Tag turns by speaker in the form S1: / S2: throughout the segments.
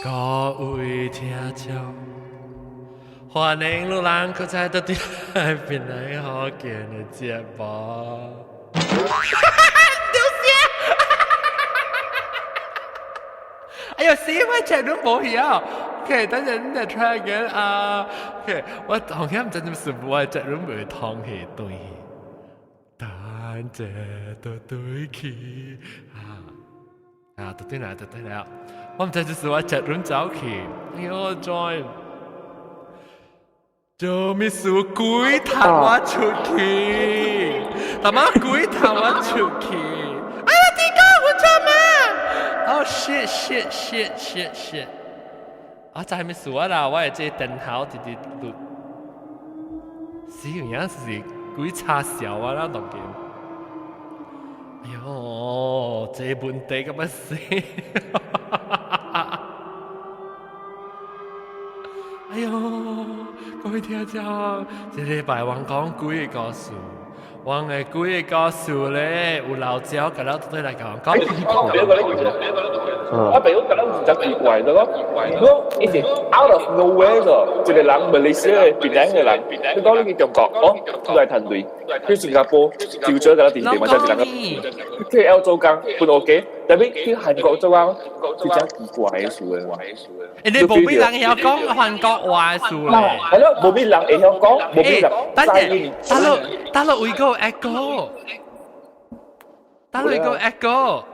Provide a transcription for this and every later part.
S1: 各位听众，欢迎路人搁在到底来边来好见的节目。哎呦，死我真都冇曉。OK， 等陣再 try again 啊。OK， 我好像真係是我隻都冇通氣對氣，但這都對氣啊，對了，我唔知就是我隻都走去，哎呦 join， 做咩事鬼彈我出去，他媽鬼彈我出去，哎呀，點解我做咩？哦 shit！ 我就係咪數啦？我係即係電腦直直錄，死樣樣是鬼叉燒啊！啦當見，哎呦，這問題咁樣死，哎呦，各位聽眾，這禮拜我講鬼嘅故事。我嘅鬼嘅故事咧，有老鳥甲咱對來講。
S2: 我朋友覺得唔真奇怪的咯，佢一直 out of nowhere 嘅，一個人馬來西亞嘅邊領嘅人，佢講你去中國，哦，出來談隊，去新加坡，就做嗰個電視，或者是兩個 KL 做工，半 OK，但係去韓國做工，佢真奇怪嘅事嘅。
S1: 你冇俾人曉講韓國話事咧？
S2: 係咯，冇俾人會曉講，冇俾人
S1: 打落會個 echo， 打落會個 echo。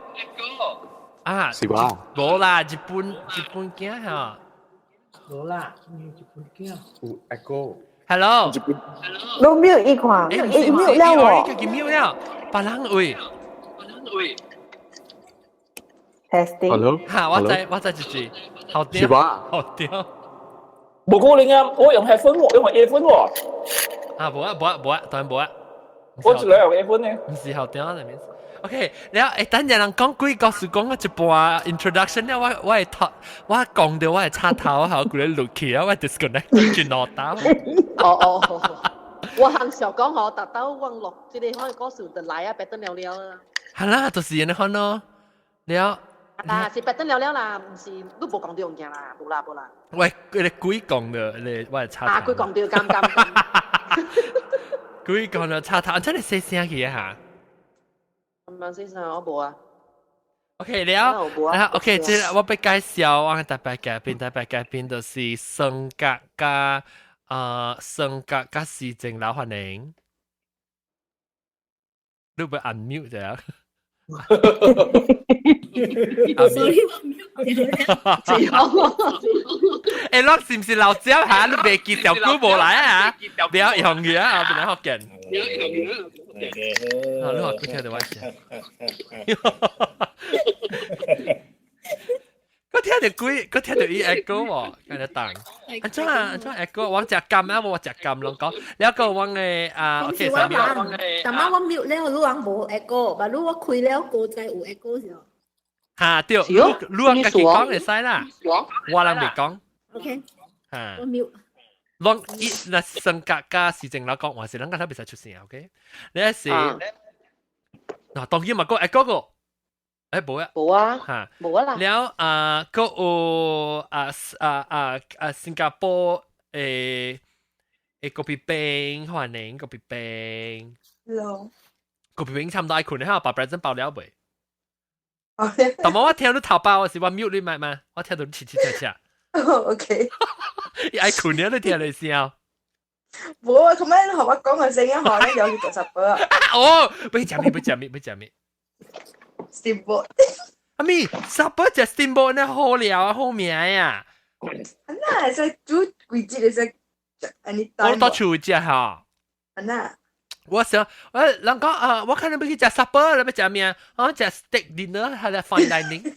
S1: 啊，
S3: 是吧？
S1: 冇啦，日本驚嚇。
S4: 冇啦，日本驚。
S3: 有 echo。
S1: Hello。
S5: 都沒有一款，沒有了我。
S1: 叫沒有了，別人會。
S5: Testing。
S3: Hello。
S1: 嚇，我在自己。好屌。
S3: 是吧？
S1: 好屌。
S2: 冇可能啊！我用 headphone 喎，用 earphone 喎。
S1: 啊，冇啊，當然冇啊。
S2: 我只兩用 earphone 呢。
S1: 唔是好屌係咪？OK， 然後等陣人講鬼故事講我一半 introduction 咧，我係頭，我講到我係插頭，後佢咧錄起啊，我 disconnect 轉落打。
S6: 我行小講我特登網絡，即係可以嗰時就來啊，白得了了啦。
S1: 係啦，就是人哋看咯，了。
S6: 啊，是白得了了啦，唔是都冇講到用嘅啦，冇啦。
S1: 喂，你鬼講嘅，你我係插頭。
S6: 啊，佢講到啱。
S1: 鬼講到插頭，真係細聲嘅嚇。
S6: 咁樣先生，我冇啊。
S1: OK， 了，OK， 即係我俾介紹我嘅特別嘉賓就是性格加時政老歡迎。你會 unmute 啫？誒，落是唔是老蕉嚇？你未見條菇無來啊？你有用嘅啊？邊度學嘅？你學佢聽到乜嘢？佢聽到伊 echo 喎，咁就當。安怎 echo？ 我隻撳啊，我隻撳攏講。你一個我嘅，OK，
S7: 上面。但係我 mute 了，你話冇 echo，但係我開了個仔有 echo 時候。
S1: 嚇，對，你自己講就使啦，我人未講。
S7: OK。
S1: 嚇。
S7: 我 mute。
S1: 那性格加時政老講，還是人家特別使出聲 ，OK？ 你一時，嗱，當然嘛個 echo 個。誒冇啊，嚇
S6: 冇啊啦。
S1: แล้วก็新加坡個別病歡迎個別病。
S5: Hello。
S1: 個別病差唔多คุณให้把 present 爆了未？但係我聽到頭爆嘅時，我 mute 你咪嘛，我聽到你切。
S5: OK。
S1: 愛คุณเนี่ย你聽你先。
S5: 冇啊，咁樣同我講嘅聲音可能有呢個十個。
S1: 哦，不講咩。
S5: Steamboat。
S1: 阿咪，十個隻 steamboat 呢好料啊，好名啊！
S5: 那係煮貴節嘅食，
S1: 我到處食嚇。
S5: 那
S1: 我想，人講我可能要去食 supper， 你要食咩啊？我食 steak dinner， 係啦 fine dining。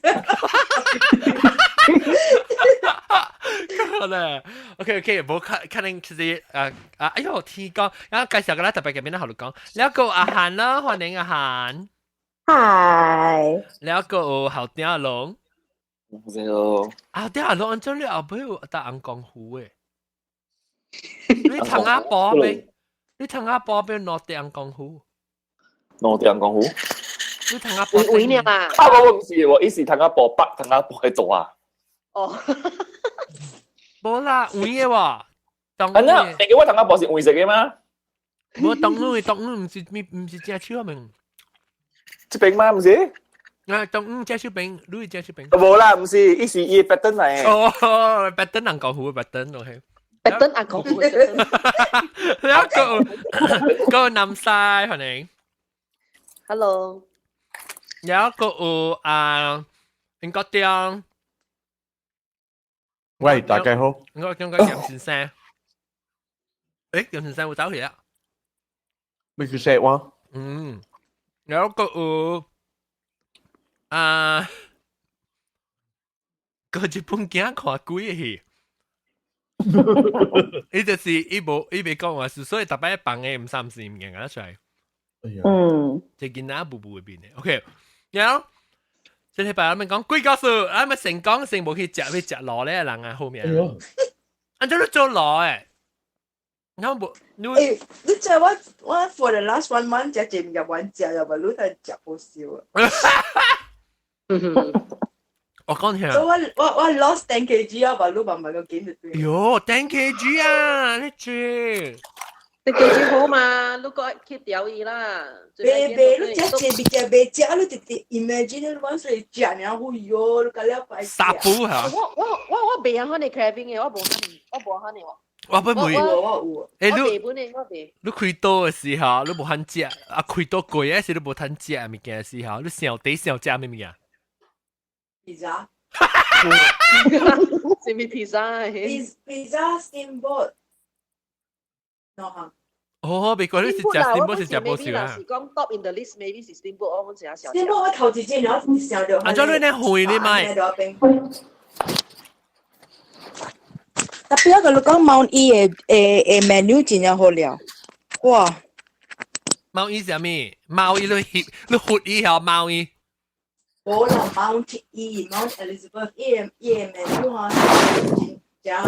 S1: 可能 OK， 冇可能其實哎呦天講，然後介紹個啦特別嘅邊咧後度講，แล้วก็อาหาร啦，歡迎อาหาร。
S5: Hi。
S1: แล้วก็後頂阿龍。後頂阿龍，安怎你後尾有搭紅光湖誒？你同阿寶咩？你同阿寶邊落地紅光湖？
S2: 落地紅光湖？
S1: 你同阿寶
S6: 會呢嘛？
S2: 我唔是，我一時同阿寶北，同阿寶喺做啊。
S6: 哦，
S1: 冇啦，換嘅喎，當
S2: 係啦，你叫我同阿博士換食嘅嘛？
S1: 冇當唔是正超明，
S2: 即餅嗎？唔是？
S1: 當正超餅，你正超餅。
S2: 冇啦，唔是，呢是伊 pattern 嚟。
S1: 哦，pattern 能夠好 pattern OK。
S6: 拜登阿講會
S1: แล้วก็นำทรายคนเอง
S6: ，Hello，
S1: แล้วก็應該點
S3: 喂，大家好。
S1: 應該楊先生誒楊先生會走嚟啊
S3: 咩叫石話？
S1: แล้วก็個日本鏡看鬼嘅伊就是伊未講話事，所以特別放嘅唔三四唔認得出嚟。就見到步步嗰邊嘅。OK，然後即係白人講鬼故事，啊咪成講成冇去食螺咧，人啊後面。按照你做螺誒，然後冇你
S5: 誒，你知我 for the last 1 month 只進入玩食又咪攞嚟食好少啊。
S1: 我講起來，
S5: 所以我 lost 10 kg 啊，咪攞慢慢個減咗啲。
S1: 喲10 kg 啊，你知？
S6: 你記住好嘛？如果 keep 掉伊啦，
S5: 別你食，你直接 imagine 你揾水食，然後喲，你咁樣快食。
S1: 沙煲嚇，
S6: 我未有可能 craving 嘅，我冇可能喎。
S1: 我不會。
S5: 我
S1: 誒
S6: 你
S1: 你開刀嘅時候，你冇肯食，啊開刀貴嘅時你冇肯食物件嘅時候，你上底上食咩物件
S5: ？pizza。
S6: 是咪 pizza？
S5: pizza steamboat。no 哈。
S1: 哦，別講你是食 steamboat 是食冇少啊。
S6: 是講 top in the list maybe 是 steamboat，我食小。
S5: steamboat 我頭一陣然後想到。
S1: 按照你咧會你買。
S5: 特別個你講 Mount E 嘅menu 真係好料，哇！
S1: Mount E 係咩？ Mount E 你活以後 Mount E。
S5: 我啦 Mount E、Mount Elizabeth 嘅 menu 啊，加。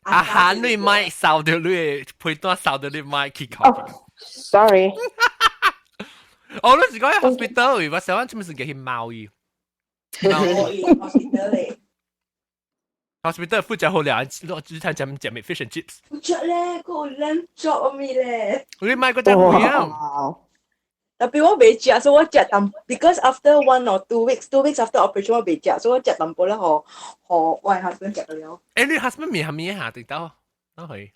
S1: 阿漢你買掃到你配單掃到你買去考。
S8: Sorry。
S1: 哦，你是講 hospital， 我想問是叫佢 Mount E。hospital 負責好料，我只睇就食咩 fish and chips。
S5: 負責咧，個 lamb chop 咪咧。
S1: 你買嗰隻會啊？
S5: 特別我未食，所以我食淡。Because after 1 or 2 weeks after operation 我未食，所以我食淡薄咧，和我 husband 食得了。
S1: 誒，你 husband 面係咩下定到？都可以。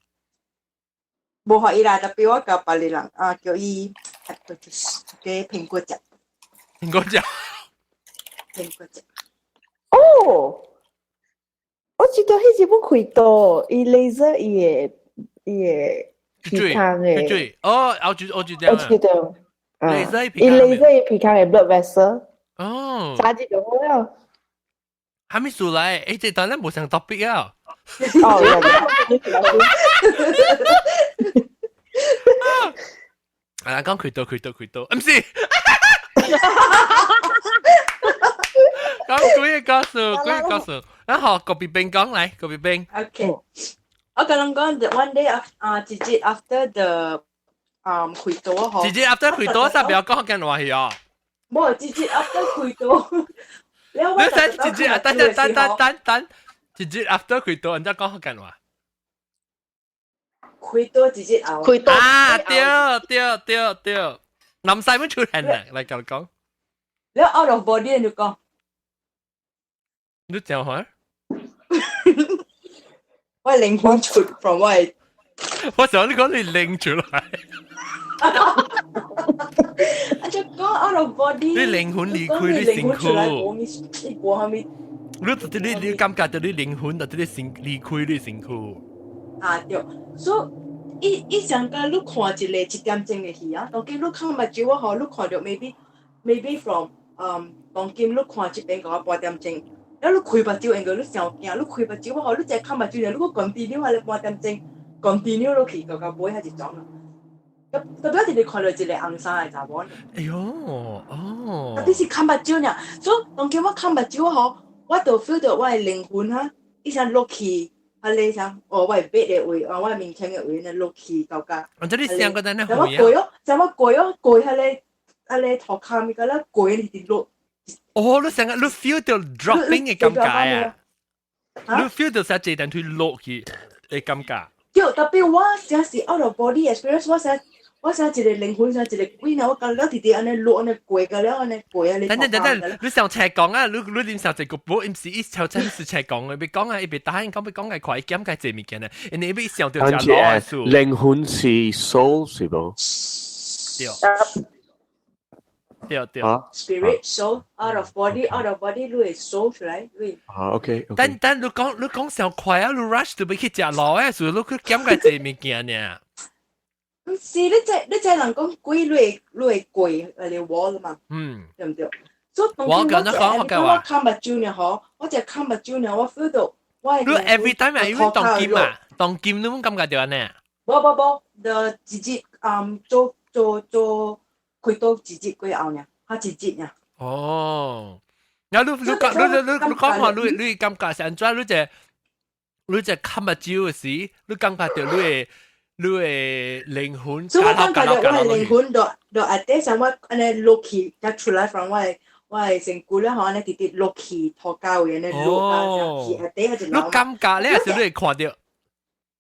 S5: 冇可以啦，特別我教別人叫伊嘅蘋果汁。
S1: 蘋果汁。
S5: 蘋果汁。
S8: 哦。我知道迄日本開刀，伊 laser 伊嘅鼻腔嘅。
S1: 最哦，我知道。
S8: 我知道。
S1: laser
S8: 伊 laser 伊鼻腔嘅 blood vessel。
S1: 哦。
S8: 差啲就好啦。
S1: 還沒出來，誒，這當然冇上 topic 啊。
S8: 哦，
S1: 啊，講開刀，唔是。講鬼嘅故事，然後郭碧冰講嚟，郭碧冰。
S5: Okay，我跟人講 one day 直接 after the 開刀嗬。
S1: 直接 after 開刀，實唔要講緊話係啊。
S5: 冇，直接 after 開刀。
S1: 你睇直接等，直接 after 開刀，人家講緊話。
S5: 開刀直接拗。
S6: 開刀
S1: 啊，對，林世文出現啦，嚟講。
S5: 你 out of body 你講。
S1: 你講下。
S5: 我靈魂出 from
S1: 我想你講你拎出來。
S5: 我就講 out of body。
S1: 你靈魂離開你身軀。你感覺到你靈魂到你離開你身軀。
S5: 啊對，所以伊上個你看一個1點鐘嘅戲啊，當今你看目睭我嗬，你看到 maybe from 當今你看這邊個8點鐘。แล้วลูกคุยปัจจุบันก็ลูกเสียวแก่ลูกคุยปัจจุบันเขาลูกจะข้ามปัจจุบันลูกก็ก่อนตีนิ้วอะไรมาเต็มจริงก่อนตีนิ้วลูกขี่กับบ่อยให้จิตจ้องละก็ก็จะได้คนเลยจะได้อังซ่าจ้าบอน
S1: 哎呦，哦。
S5: แต่ที่สิข้ามปัจจุบันเนี่ย所以當佢ว่าข้ามปัจจุบันเขาว่าตัว feel ตัวว่า靈魂ฮะอีฉันลูกขี่อะไรสังว่าเบ็ดเลยว่า明天嘅位呢ลูกขี่กับกัน
S1: 我這裡想個單呢，
S5: แต่ว่ากุยอะไรอะไรถอดคำมีกันแล้วกุยนี่ติดลูก
S1: 哦，你成日你 feel 到 dropping 嘅感覺啊，你 feel 到實際等佢落去嘅感覺。
S5: 對，特別我真是 out of body experience，我想一個靈魂，想一個鬼呢，我講了弟弟安尼落安尼過個了，安尼過啊，你
S1: 等，你上斜講啊，你點上這個波 MC 一條真是斜講嘅，別講啊，別答應講，別講嘅快減嘅這物件啊，你別上到就攞數。
S3: 靈魂是 soul 是冇？
S1: 對。
S5: Spirit soul out of body，你係 soul 出來，你。
S3: OK。
S1: 但你講上快啊，你 rush 到要去食攞嘅，所以你去減嘅這物件呢？
S5: 唔是，你即人講鬼，你會跪嚟我啦嘛，對唔對？所以我看目睭呢，嗬，我只看目睭呢，我 feel 到我。
S1: 你 every time 係要當劍啊，當劍你冇感覺到呢？
S5: 冇，就直接做開刀直接過後呢，佢直接呢。
S1: 哦，然後你講下你感覺上咗你只看目睭嘅時，你感覺到你嘅靈魂，
S5: 所以我感覺到我嘅靈魂就喺上我安尼落去，一出來 from 我係成骨咧，可能直接落去托膠嘅，你落啊，去喺底就。
S1: 你感覺咧，係你看到？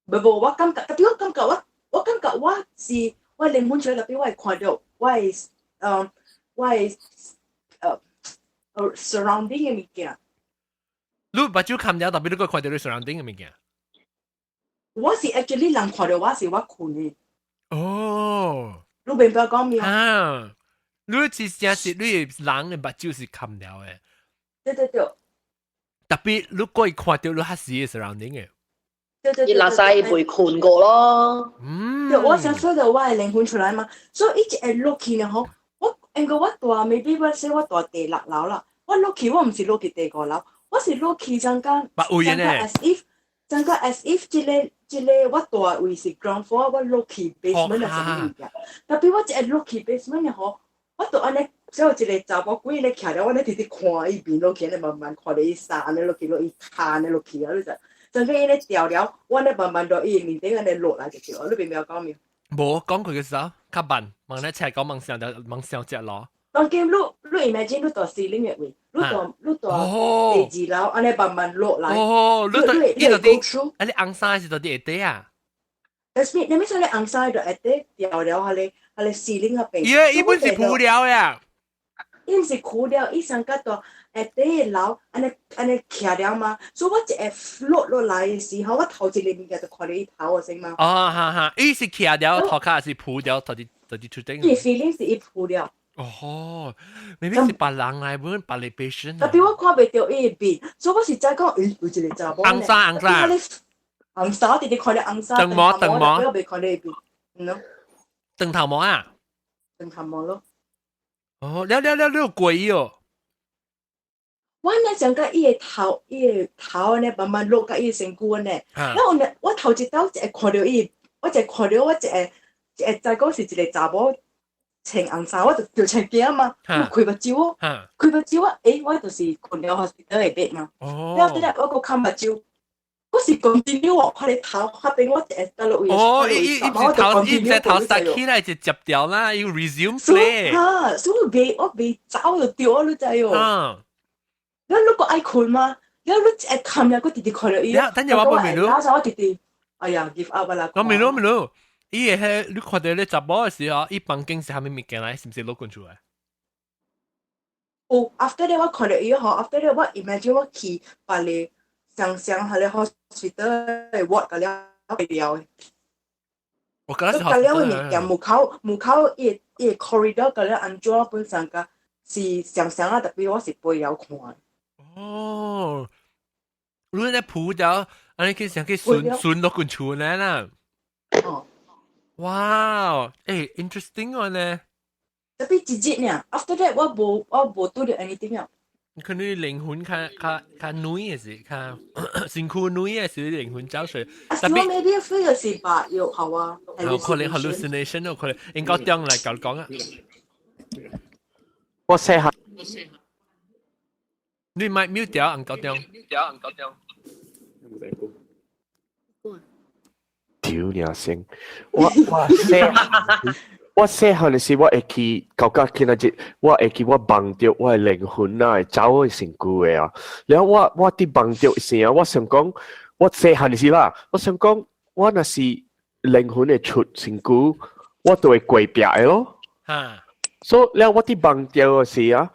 S5: 冇，我感覺，特別我感覺我是我靈魂出來，特別我係看到我係surrounding 嘅物件。
S1: 你目睭看到，特別你個看到你 surrounding 嘅物件。
S5: 我是 actually 人看到我是我困嘅。
S1: 哦。
S5: 你明白講咩
S1: 啊？你真是你人嘅目睭是看唔到嘅。
S5: 對。
S1: 特別你可以看到你黑市嘅 surrounding 嘅。
S5: 對。
S6: 熱辣晒被困過咯。
S5: 對，我想 feel 到我嘅靈魂出來嘛，所以一直係落去呢，嗬。我大 maybe 我大第6樓啦，我落去我唔是落去第5樓，我是落去陣間 as if 即個我大位是 ground floor， 我落去 basement 係什麼嘢？特別我一係落去 basement 呢，嗬，我就安尼，所以一個查某鬼咧徛咧，我咧直直看伊邊落去，咧慢慢看到伊山安尼落去，伊塌咧落去啊！你就陣間伊咧掉了，我咧慢慢到伊面頂安尼落來就對了。你明唔明我講咩？
S1: 冇講佢嘅時候，較慢，問咧斜講問上隻攞。
S5: 當劍你 imagine 你到4零嘅位，你到第2樓，安尼慢慢落來。
S1: 哦，你到啲，你紅衫是到啲下底啊？
S5: 你咪說你紅衫到下底掉了，係你4零嘅邊。
S1: 伊本是鋪了呀。
S5: 伊唔是鋪了，伊上個到下底樓，安尼徛了嘛。所以我一下落來嘅時候，我頭一個物件就看到伊頭先嘛。
S1: 哦，哈，伊是徛了，頭殼是鋪了，到啲出頂。
S5: 伊 feeling 是伊鋪了。
S1: 哦，明明是別人嚟，本別嚟 patient。
S5: 特別我看袂到伊邊，所以我是在講，有一個查某。
S1: 紅衫。
S5: 紅衫，直直看到紅衫。
S1: 燈帽。
S5: 我未看到伊邊，
S1: 燈頭帽啊？
S5: 燈頭帽咯。
S1: 哦，了鬼哦！
S5: 我呢想講伊個頭呢，慢慢落到伊身軀呢。然後呢，我頭一刀就看到伊，我就看到我一再講是一個查某。穿紅衫，我就穿驚嘛，開目睭哦，開目睭啊，我就是困了hospital嘅bed嘛。然後我個看目睭，我是continue喎，佢哋頭下邊我一得落位，
S1: 伊隻頭塞起來就接掉啦，要 resume play。
S5: 所以我未走就掉咗仔喎。然後你個愛困嘛，然後你一看入個弟弟看到伊，
S1: 等陣我未
S5: 打我弟弟，哎呀 give up 啦。
S1: 我未攞。伊係你看到你查某嘅時候，伊房間是蝦米物件來？是唔是攞滾出來？
S5: 哦 ，after that 我看到伊嗬 ，after that 我 imagine 我去把你想喺你 hospital 嘅 ward 嗰了被掉嘅。
S1: 我覺得是
S5: hospital 嘅物件，門口伊 corridor 嗰了安裝本身個是想啊，特別我是背有看。
S1: 哦，你咧鋪掉，安尼佢想佢順落滾出來啦。
S5: 哦。
S1: 哇，interesting 喎呢。
S5: 特別直接呢 ，after that 我冇對到 anything 啊。
S1: 可能靈魂較女嘅時，較身軀女嘅時靈魂走出。
S5: 特別 maybe feel 嘅是白肉好啊。
S1: 可能 hallucination 咯，可能應該將嚟講啊。
S3: 我寫下。
S1: 你咪 mute 掉，唔夠掉。
S3: 屌你聲！我寫我細漢嘅時，我會去舊家見到只，我會去我忘掉我嘅靈魂啊，走去成句嘅啊。然後我啲忘掉時啊，我想講，我細漢嘅時啦，我想講，我若是靈魂嘅出成句，我都會跪壁嘅咯。
S1: 嚇，
S3: 所以然後我啲忘掉嘅時啊，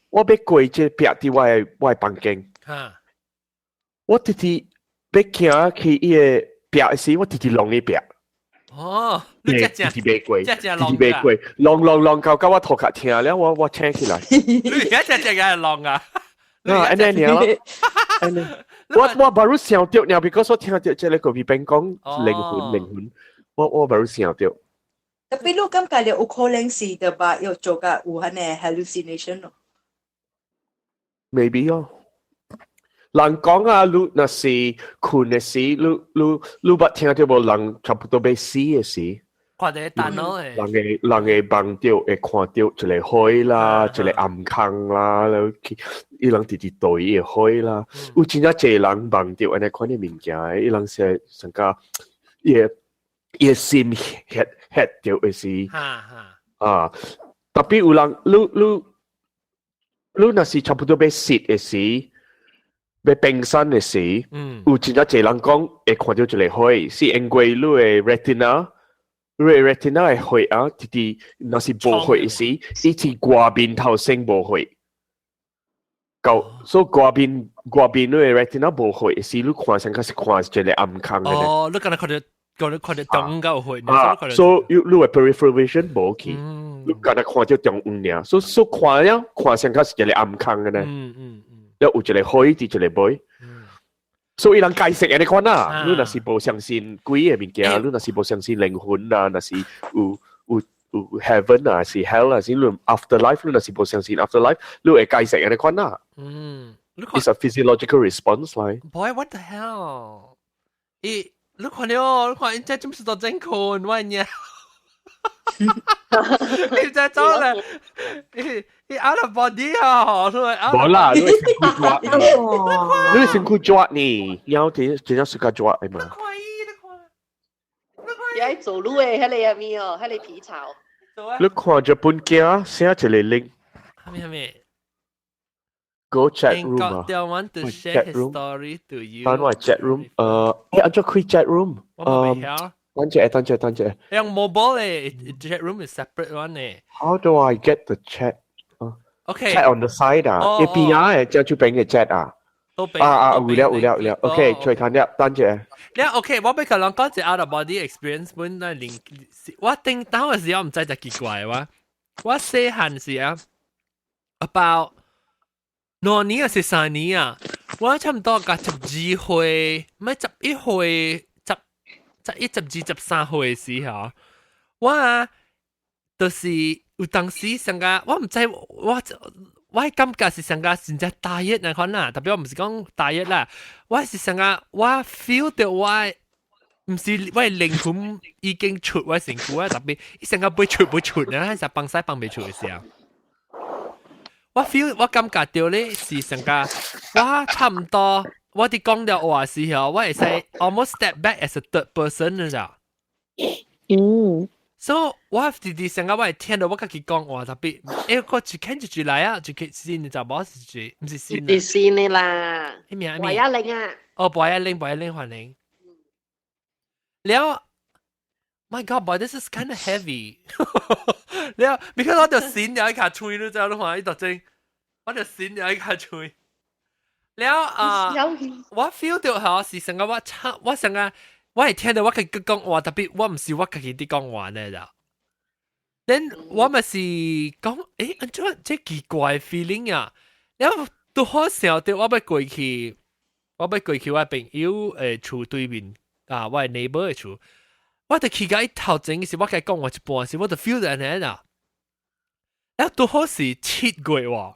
S3: 我要跪只壁喺我嘅房間。
S1: 嚇，
S3: 我直直要行去伊個壁嘅時，我直直浪伊壁。
S1: 哦，你只只
S3: 直直袂過，
S1: 只只
S3: 直
S1: 浪㗎，
S3: 直袂過，浪到我頭殼聽了，我請起來。
S1: 你而家只係浪啊！
S3: 啊，安尼樣，安尼，我巴如想到呢，because 我聽到即個隔壁邊講靈魂，我巴如想到。
S5: Tapi lu kan kalau ukolen si deba yo juga uhane hallucination no.
S3: Maybe 哦。人講啊，你若是困嘅時，你捌聽到無？人差不多要死嘅時，
S1: 看到大腦誒，
S3: 人會望到，會看到一個海啦，一個暗坑啦，然後伊人直直對伊個海啦。有真正濟人望到安尼款嘅物件，伊人是上加伊個心嚇到嘅時，啊，特別有人你若是差不多要死嘅時。要冰山嘅時，有真正濟人講會看到一個海，是因為你嘅 retina 嘅血啊，直直若是無血嘅時，伊是外面頭先無血，所以外面你嘅 retina 無血嘅時，你看上加是看一個暗坑嘅。
S1: 哦，你看到中間有血，
S3: 啊，所以你嘅 peripheral vision 無去，你敢若看到中央爾，所以看了看上加是一個暗坑嘅呢。แล้ว有一個海，一個尾，所以人解釋安尼款啊。你若是無相信鬼嘅物件，你若是無相信靈魂啊，若是有 heaven 啊，是 hell 啊，是你 afterlife， 你若是無相信 afterlife， 你會解釋安尼款啊。It's a physiological response 嚟。
S1: Boy, what the hell？你看你真係唔是到真困，我呢？你在做咧？你 out of body 啊？
S3: 冇啦，你係身軀抓，你係身軀抓呢？然後點樣世界抓係嘛？
S6: 你喺走路誒，喺你入面哦，喺你皮草。
S3: 你看日本鏡寫一個 link。
S1: 係咪
S3: ？Go chat room 啊。
S1: They want to share his story to you。
S3: 翻我 chat room，按咗開 chat room。
S1: 我未曉。
S3: 等陣。
S1: 用 mobile 嘅 chat room is separate one 嘅。
S3: How do I get the chat？
S1: Okay.
S3: Chat on the side 啊，一邊啊，就出邊嘅 chat 啊。
S1: 都俾
S3: 有了。OK，再睇下，等陣。
S1: 你 OK，我俾佢講講隻 out of body experience 本來連我頂當嘅時候唔知就奇怪哇，我細漢時啊 ，about 2年啊13年啊，我差唔多12歲，咪11歲11、12、13歲嘅時候，我啊就是有當時上個我唔知我感覺是上個真正大熱那款啦，特別我唔是講大熱啦，我是上個我 feel 到我唔是我靈魂已經出我身軀啊，特別伊上個袂出啊，係放曬放袂出嘅時候，我感覺到咧是上個我差唔多我哋講了話時候，我會使 almost step back as a third person 啦。So 我直直上個我係聽到我自己講話特別，我只看住來啊，就佢先你就冇是住，唔是先。
S6: 你先你啦，
S1: 咩名？
S6: 白一玲啊。
S1: 哦，白一玲還玲。แล้ว My God, boy, this is kind of heavy. แล้ว because 我條線有一卡吹，你知道嗎？呢度正，我條線有一卡吹。แล้ว我 feel 到係是成個我成個我係聽到我自己講話，特別我唔是我自己啲講話呢就。then 我咪是講，安怎即奇怪 feeling 啊？แล้ว都好笑到我要過去我朋友厝對面啊，我係 neighbor 嘅厝。我就企喺頭前嘅時，我佢講我一半時，我就 feel 到呢啦。然後都好似7月喎，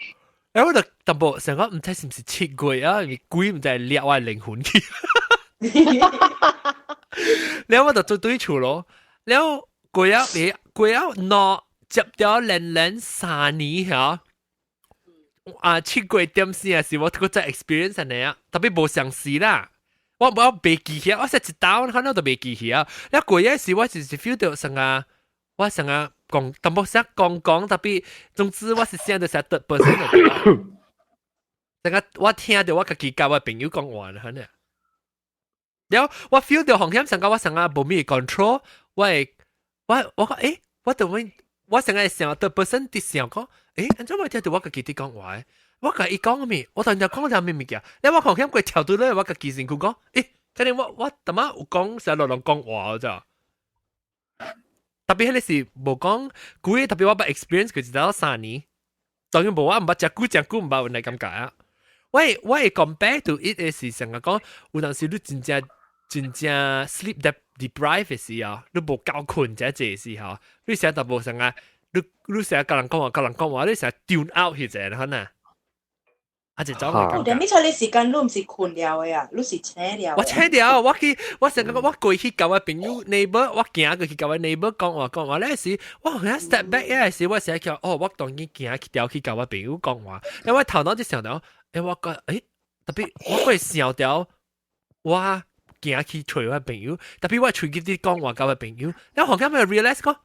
S1: 然後我就淡薄成個唔知是唔是7月啊，因為鬼唔知係掠我靈魂去。然後我就做對厝咯，然後過咗攞接咗連3年嚇。7月點先係我嗰隻 experience 呢啊，特別冇上市啦。我未記起，我實一打我看到就未記起啊！一過一時我就是 feel 到成個我想啊講，但冇識講，特別總之我是想到係得本身嘅。成個我聽到我家己教我朋友講話啦，係咪？然後我 feel 到好像成個我成個冇咩 control，我講誒，我同我成個想得本身啲想講，誒，安怎我聽到我家己啲講話嘅？我家己講咩？我突然間講咗咩物件？你我好像佢跳到咧，我家己先佢講，誒，咁你我點解有講成日講話咋？特別係你是冇講，古特別我把 experience 佢就到3年，當然冇我唔捌只句唔捌有嚟咁解啊。我會 compare to it 嘅是成日講，有陣時你真正 sleep deprived 嘅時候，你冇夠困者嘅時候，你成日就冇成日，你成日教人講話，你成日 tune out 去者可能。啊，就走
S5: 我哋呢出你時間都唔是困了嘅啊，你是扯了。
S1: 我扯掉，我成個我過去教我朋友 neighbor，我行過去教我 neighbor 講話咧時，我好像 step back 咧時，我成日叫我當然行去掉去教我朋友講話，因為我頭腦就想到，我覺特別我會想到我行去找我朋友，特別我隨佢啲講話教我朋友，然後好像咪 realize 講，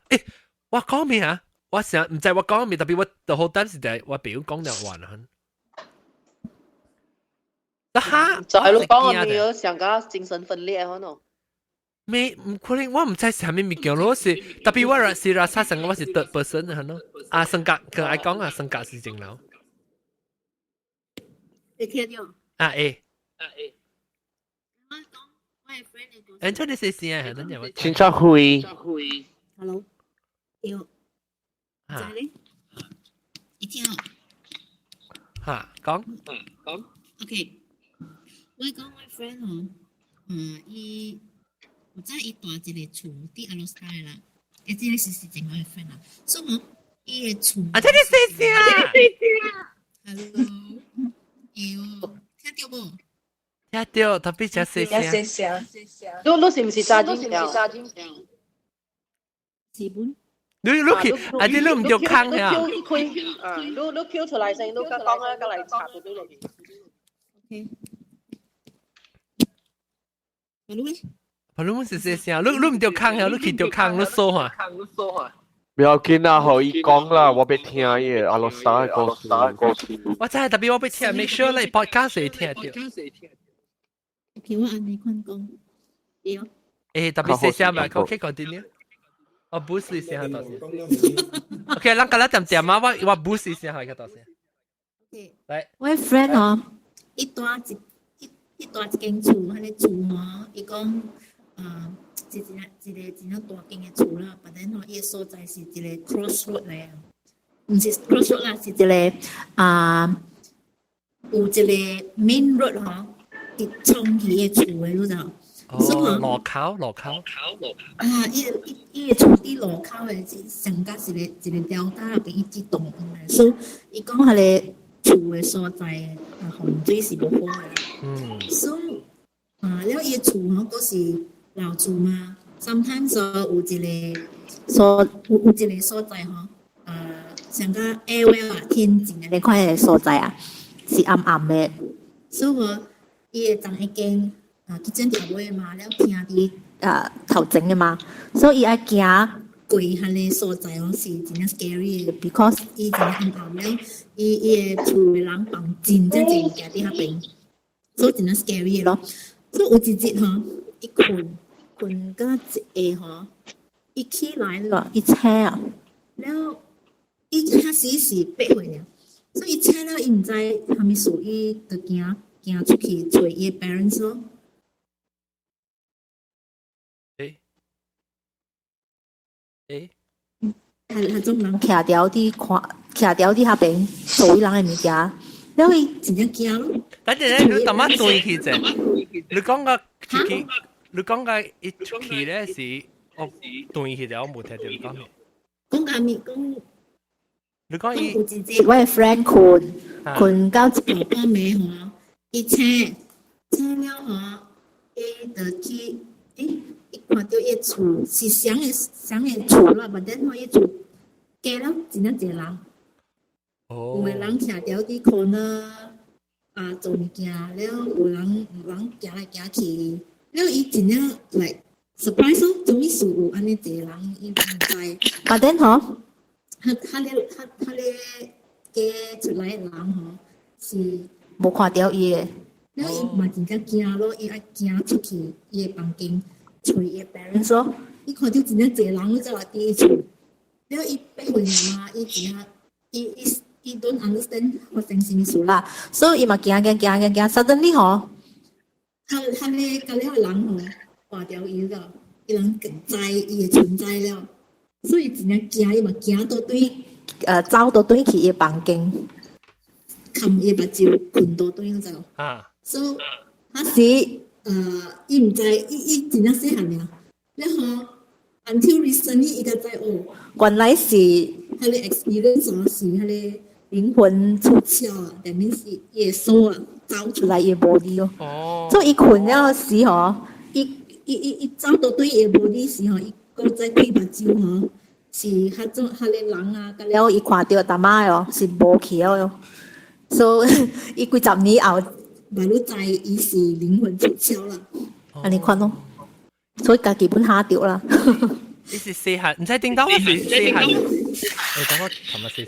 S1: 我講咩啊？我想唔知我講咩，特別我就好當時就係我朋友講咗話啦。
S6: 就係你講我咪有想個精神分裂可能。
S1: 未唔可能，我唔知係咩物件咯，是特別我是拉薩成我是 third person 嘅咯，啊性格佢愛講啊性格是正路。
S7: 你聽到？
S1: 啊誒，
S7: 我講我係 friend 嚟講。
S1: 安出你寫先啊，等陣我。
S3: 清楚會。
S7: Hello，要
S1: 嚇
S7: 你一聽啊。
S1: 嚇講。
S7: OK。我講我 friend 哦，伊我知伊住一個厝佇阿羅斯泰啦，即個是正我 friend 啦，所以伊個厝。
S1: 啊，這你寫先啊。
S7: Hello，有聽到無？
S1: 聽到，特別就寫先。
S6: 你是唔是揸緊條？
S7: 是本。
S1: 你啊，你唔掉坑呀？
S6: 你 Q 出來先，你講啊，過嚟查到落去。
S7: OK。
S1: 你唔是寫先，你唔掉坑呀？你去掉坑，你說下。
S3: 不要緊啊，可以講啦，我俾聽嘢，阿羅莎嘅故事。
S1: 我真係特別我俾聽 ，make sure 你 podcast 會聽到。
S7: OK，我按你看講，有。
S1: 特別寫先咪，OK continue。我 boost 你先下頭先。OK，咱今日點啊？我 boost 你先下個頭先。嚟，
S7: 我 friend 哦，伊住一間厝，迄個厝吼，伊講一個真大間嘅厝啦，但係吼伊個所在是一個 crossroad 嚟啊，唔是 crossroad 啦，是一個有一個 main road 吼，伊衝去個厝嘅，你知道？
S1: 路口。
S7: 啊，伊個厝佇路口嘅，上加是一個吊帶入邊一直動嘅，所以伊講迄個厝嘅所在風水是無好嘅。所以了伊個厝吼，都是老厝嘛。sometimes 有一個所在吼，上加 airwell 啊，天井啊，你看迄個所在啊，是暗暗嘅。所以伊會當一間kitchen 條尾嘛，了聽佇頭前嘅嘛，所以伊愛行過迄個所在吼，是真係 scary 嘅 ，because 伊真係暗暗了，伊個厝嘅人放真正物件佇遐邊。所以真係 scary 咯，所以有一日吼，伊困到一下吼，伊起來了，伊醒啊，了伊遐時是8歲了，所以伊醒了，伊毋知蝦米事，伊就行出去找伊個 parents 咯。迄種人徛條佇遐邊做伊人嘅物件，了伊真正驚咯。
S1: 等陣咧，你點啊對去啫？你講個出去，你講個一出去咧是，我對去咗，我冇聽到你講咩。
S7: 講下面講，
S1: 你講伊
S7: 有一日我嘅 friend 困到一半暝吼，伊醒了吼，伊就去，伊看到伊厝是雙嘅厝啦，但係伊厝加了真正濟人，有個人徛條佇corner。做物件，了有人行來行去，了伊真正來 surprise 咯，總之數有安尼一個人伊唔知，但係嗬，佢嘅出來嘅人嗬是無看到伊嘅，然後伊嘛真正驚咯，伊愛驚出去伊嘅房間找伊嘅 parents 咯，伊看到真正一個人喺度第一次，然後伊八歲嘛，伊真正伊 don't understand 發生什麼事啦，所以伊嘛驚，suddenly 嗬，佢嘅隔離個人嗬。掛掉伊了，伊人更知伊嘅存在了，所以真正驚伊嘛驚到對走到對去伊房間，冚伊目睭困到對嗰陣，所以嗰時伊唔知伊真正細漢呀，然後 until recently 伊才知哦，原來是佢嘅 experience 是佢嘅靈魂出竅啊，但係是伊嘅 soul 啊走出來伊嘅 body 咯，所以伊困了時嗬，伊走到對伊 body 時候，伊個在開目睭吼，是迄種迄個人啊，甲了伊看到大媽哦，是無去哦，所以伊幾十年後，咪都知伊是靈魂出竅啦，安尼看咯，所以家己本下掉啦。
S1: 你是細漢，唔使叮當，我是細漢。誒，等我尋日先。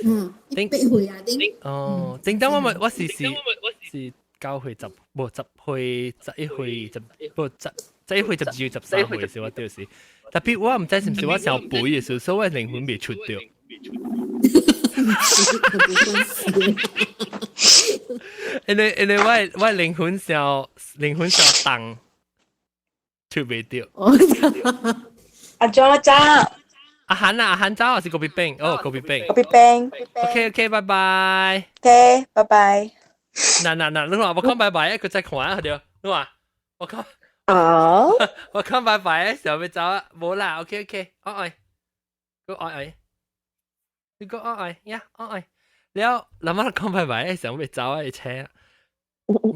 S7: 8歲啊，
S1: 哦，叮當我是9歲10，無10歲11歲10，無10歲12歲13歲嘅時候我就是，特別我唔知是唔是我小輩嘅時候，所以我靈魂未出掉。因為我靈魂小重出未掉。
S5: 阿 John 走，
S1: 阿涵走還是郭碧冰？哦，郭碧冰。
S5: 我俾冰。
S1: OK，拜拜。
S5: OK，拜拜。
S1: 嗱，你話我講拜拜，佢再看下掉。你話我講。
S8: 哦，
S1: 我講拜拜嘅時候要走啊，冇啦。OK，愛，個愛，你個愛呀，愛。แล้วเรามา講拜拜嘅時候要走啊，車。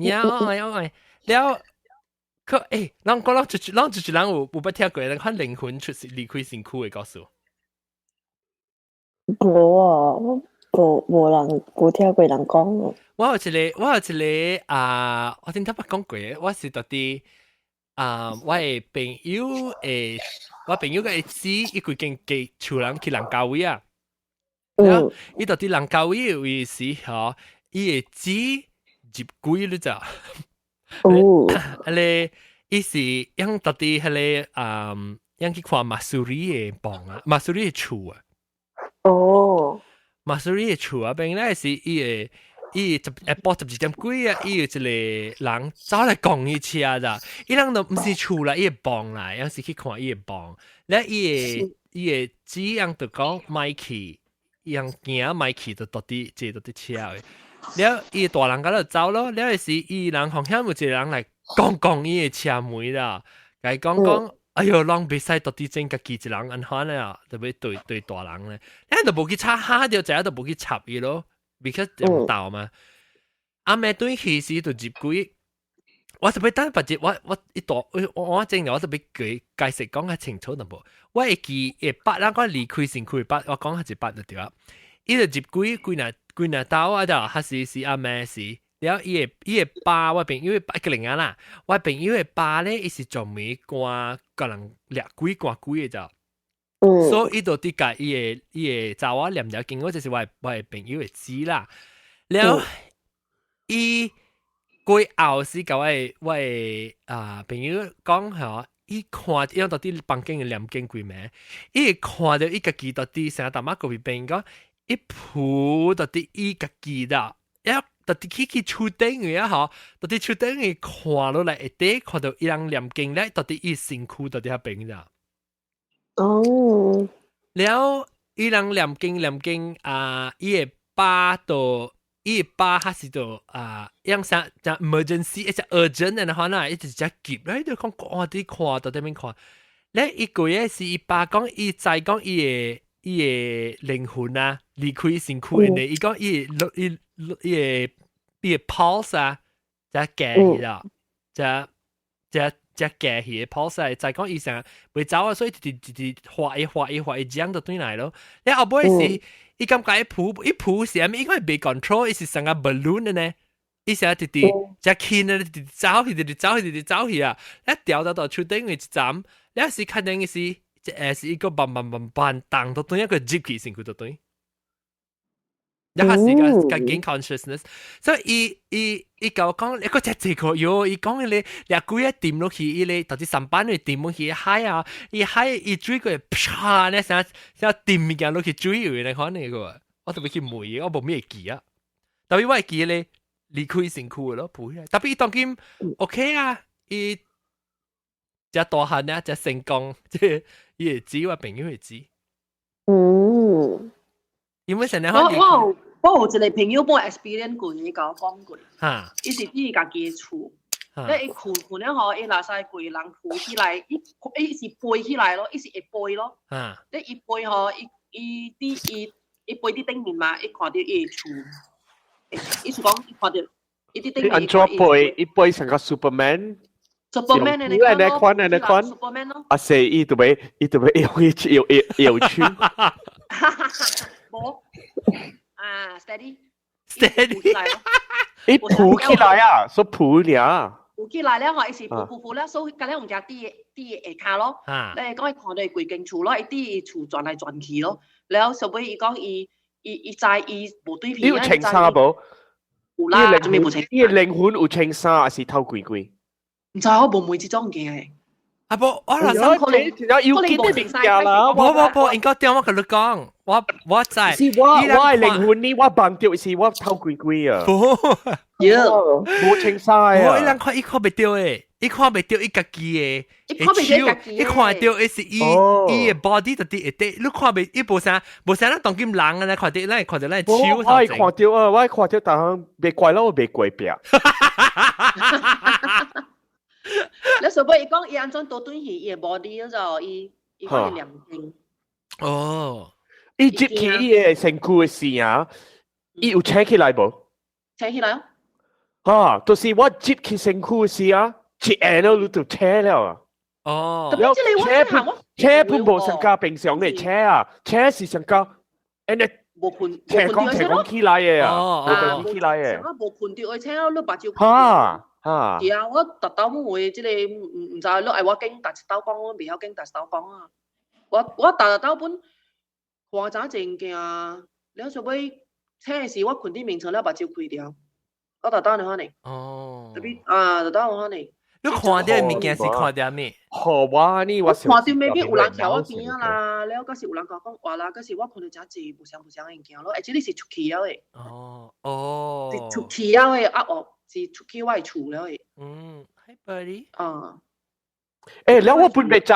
S1: 呀，愛。แล้ว佢啷個啷住人有不聽過，人看靈魂出離開身軀嘅故事。
S8: 我無人冇聽過人講。
S1: 我有一個我聽他捌講過嘅，我是到啲我嘅朋友我朋友嘅子，伊規間寄厝人去人教會啊。伊到啲人教會有時候，伊嘅子入鬼你知？咧，伊是樣到啲樣去看馬蘇里嘅房啊，馬蘇里嘅厝啊。
S8: 哦，
S1: 馬蘇里嘅厝啊，邊咧是伊下晡12點幾啊，伊有一個人走來講伊車咋，伊人都唔是厝啦，伊個房啦，樣是去看伊個房，咧伊個子樣就講買去，樣驚買去就到啲坐到啲車嘅，了伊個大人嗰度走咯，了是伊人好像有一個人來講伊個車門啦，佢講。哎呦，啷別使到啲正家己一人安看咧啊，特別對大人咧，你就冇去插下掉，就都冇去插伊咯，because 用到嘛。阿妹對起時就入鬼，我特別等把隻我一大我正我特別佢解釋講下清楚淡薄，我會記8啦，我離開身軀8，我講下一8就對啦。伊就入鬼幾那刀啊，就還是阿妹是。แล้ว伊個爸我朋友一個零啊啦，我朋友個爸咧，伊是做咩掛個人掠鬼掛鬼嘅咋，所以伊就啲個伊個查某念了經過，就是我朋友嘅知啦。แล้ว伊過後時甲我朋友講嚇，伊看因到啲房間嘅念經幾名，伊看到伊家己到啲成日大媽嗰邊邊講，伊撲到啲伊家己啦，到啲去厝頂嘅啊，嗬！到啲厝頂嘅看落來，一看到伊人念經咧，到啲伊身軀到啲遐邊咋？
S8: 哦，
S1: 了伊人念經伊個爸到伊個爸還是到樣啥就 emergency 一隻 urgent 嘅話啦，一直只急咧，就講我啲看到啲邊看，咧伊個嘢是伊爸講，伊再講伊個靈魂啊離開身軀嘅，伊講伊個 pulse 啊，就夾啦，就夾起 pulse 啊，就講伊成日未走啊，所以直畫一張就對嚟咯。你後尾是伊感覺一鋪時，伊個未 control，伊是成個 balloon 嘅呢，伊成日直輕啊，直走去啊，一掉到厝頂嘅一站，了是肯定是是一個慢當到對一個 gypsy 先佢到對。一下時間gain consciousness，所以伊教我講，一個只這個喲，伊講你兩個月掂落去，伊咧到底上班你掂落去海啊，伊追個啪咧，想掂物件落去追佢嚟看你個，我特別去梅，我冇咩記啊，特別我記咧離開辛苦咯，唔會，特別當今 OK 啊，伊只大漢啊，只成功，即係伊會知，我朋友會知。因為成日
S6: 我有一個朋友幫 experience 過，伊甲我講過，伊是伫家己嘅厝，咧伊困了後，伊若使貴人扶起來，伊是背起來咯，伊是會背咯，咧伊背後，伊背伫頂面嘛，伊看到伊嘅厝，伊是講伊看到伊伫頂面。
S3: 安怎背？伊背成個 Superman。Superman
S6: 嘅你看，Superman 咯。
S3: 啊，是伊特別搖圈。
S6: 冇steady，
S3: 伊扶起來啊，說扶了。
S6: 扶起來了，伊是扶了，所以隔了唔驚啲下骹咯。咧講伊看到伊規間厝咯，伊啲厝轉來轉去咯。然後後尾伊講伊知伊無對片。
S3: 你有穿衫無？
S6: 有啦，做咩無穿？
S3: 伊靈魂有穿衫，還是偷鬼鬼？
S6: 唔知我無每次裝嘅。
S1: 啊不，我嗱
S3: 想可能要見啲名家啦。
S1: 不，應該點我同你講，我知。
S3: 是我係靈魂呢，我綁掉是我偷鬼鬼啊。冇清晒啊。我一人看，伊看袂到誒，伊看袂到伊家己誒，伊看到伊是伊嘅 body 就啲誒，你看袂，伊無啥咱當今人啊，看到咱看到咱手。我係看到啊，我係看到，但係袂怪咯，我袂怪病。
S6: 你所謂伊講伊安怎倒轉去伊嘅 body 嗰陣，伊可以兩邊。
S3: 哦，伊接起伊嘅身軀嘅時啊，伊有扯起來無？
S6: 扯起來啊！
S3: 嚇，就是我接起身軀嘅時啊，一下咯你就扯了啊！
S1: 哦，
S3: 有扯半部上加平常嚟扯啊，扯是上加，誒你扯講起來嘅啊，冇起來嘅。
S6: 冇判掉佢扯，你把照。
S3: 嚇！
S6: 係啊，我特登會即係唔知你係我經特豆講，我未曉經特豆講啊。我特豆本話咋正嘅啊，你做尾車時我困啲名稱咧，把照開掉。我特登你看你。哦。特別特登我看你。
S1: 你看到物件是看到咩？
S3: 好哇呢，我
S6: 看到未必有人條我邊啊啦，แล้ว嗰時有人講話啦，嗰時我看到真係不相嘅物件咯，而且你是出去了嘅。哦。是出去了嘅啊哦。是出去我厝了誒。
S1: Hi buddy。
S3: แล้ว我本未知，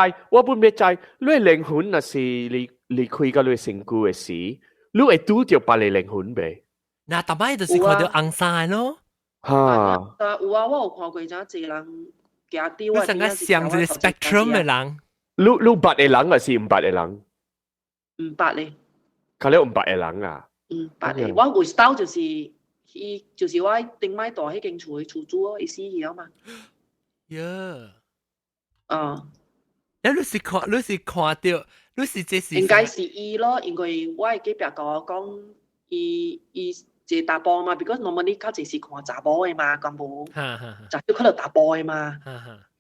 S3: 你靈魂那是你開個你身軀嘅事，你會拄着別你靈魂未？
S1: 嗱，大擺就是看到紅衫咯。
S3: 嚇。
S6: 有啊，我有看過真濟人行掉啊。
S1: 你成個上一個 spectrum 嘅人。
S3: 你白嘅人還是唔白嘅人？
S6: 唔白咧。
S3: 佢哋唔白嘅人啊？
S6: 唔白咧，我回style就是。伊就是我頂擺大迄間厝嘅厝主咯，伊死去了嘛。
S1: 呀。你是看到，你是這是。
S6: 應該是伊咯，因為我嘅隔壁甲我講，伊一查甫嘛 ，because normally 較濟是看查某嘅嘛，咁無。就要看到查甫嘅嘛。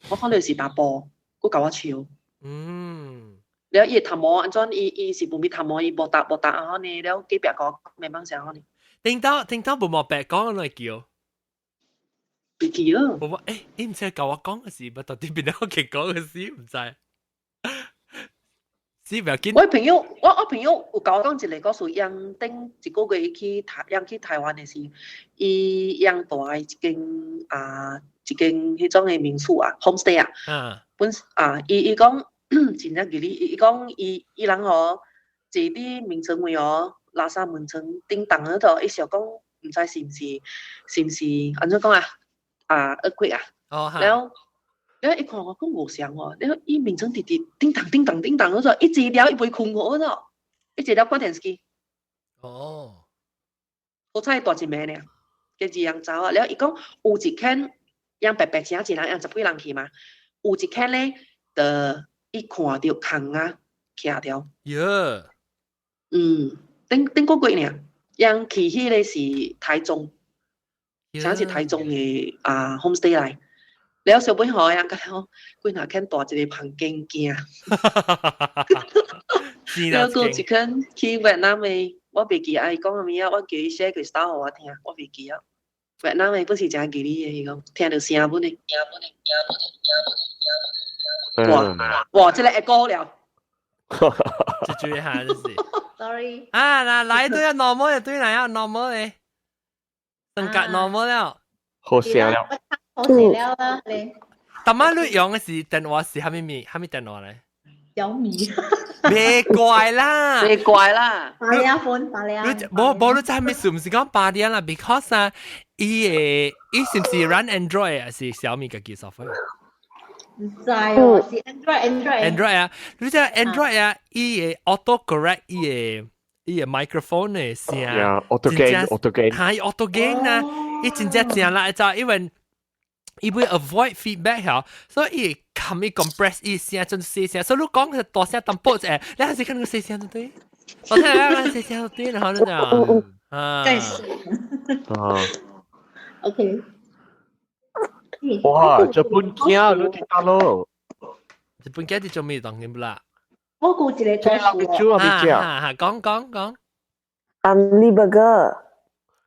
S6: 我看到是查甫，佢甲我笑。แล้ว伊頭毛安怎伊是無咪頭毛伊無答啊呢？แล้ว隔壁甲我咩幫聲呢？
S1: 聽到冇莫白講來叫，
S6: 別記啦。
S1: 冇你唔使教我講嘅事，咪到底邊度屋企講嘅事唔知。是唔要緊。我朋友有教我講一個故事，楊頂一個月去台灣嘅時，伊楊大一間迄種嘅民宿啊 ，homestay 啊，伊講真正嘅伊講伊人哦，坐啲名稱位哦。垃圾門層叮當嗰度，伊時候講唔知是唔是安怎講啊earthquake啊，แล้ว伊看我講無相喎，แล้ว伊名稱直直叮當嗰度，一直了伊袂困我嗰度，一直了關電視機。哦，好彩大一暝咧，跟住人走啊，แล้ว伊講有一間讓白白請一人讓10幾人去嘛，有一間咧，伊看到空啊徛條。耶。頂個月呢，讓去迄個是台中，像是台中嘅homestay 來。
S6: แล้ว小妹好呀，咁樣佢那間大一個房間驚，แล้ว個一間去越南嘅，我未記啊，伊講咩啊，我叫伊寫佢 style 互我聽，我未記啊。越南嘅不是真吉利嘅，伊講聽到聲本嘅，哇，這個會高了。
S1: 就注意下就是。
S7: sorry
S1: 啊，嗱，來對啊 normal 嘅對嚟啊 normal 嘅，性格 normal 了。
S3: 好聲了。
S7: 好食了啦，你。
S1: 但係你用嘅是電話是蝦米電話咧？
S7: 小米。
S1: 別怪啦，
S6: 別怪啦。
S7: 八兩款，八兩。
S1: 冇你真係是唔是講八點啦 ？Because 啊，伊是唔是 run Android 啊？是小米嘅技術費？
S7: 唔知哦，是 Android
S1: 啊，你知 Android 啊，伊嘅 auto correct 伊嘅 microphone 嘅聲
S3: ，auto gain，
S1: 係 auto gain 啊，伊真正正啦，就因為伊會 avoid feedback 嚇，所以伊冚伊 compress 伊聲真細聲，所以你講嘅大聲淡薄啫，你係時間你細聲都對，我聽你細聲都對，然後你就啊，，OK。
S3: 哇！日本鏡你睇下咯，
S1: 日本鏡你做咩當嘅不啦？
S7: 我估一個故事
S1: 講。
S8: Ramly Burger。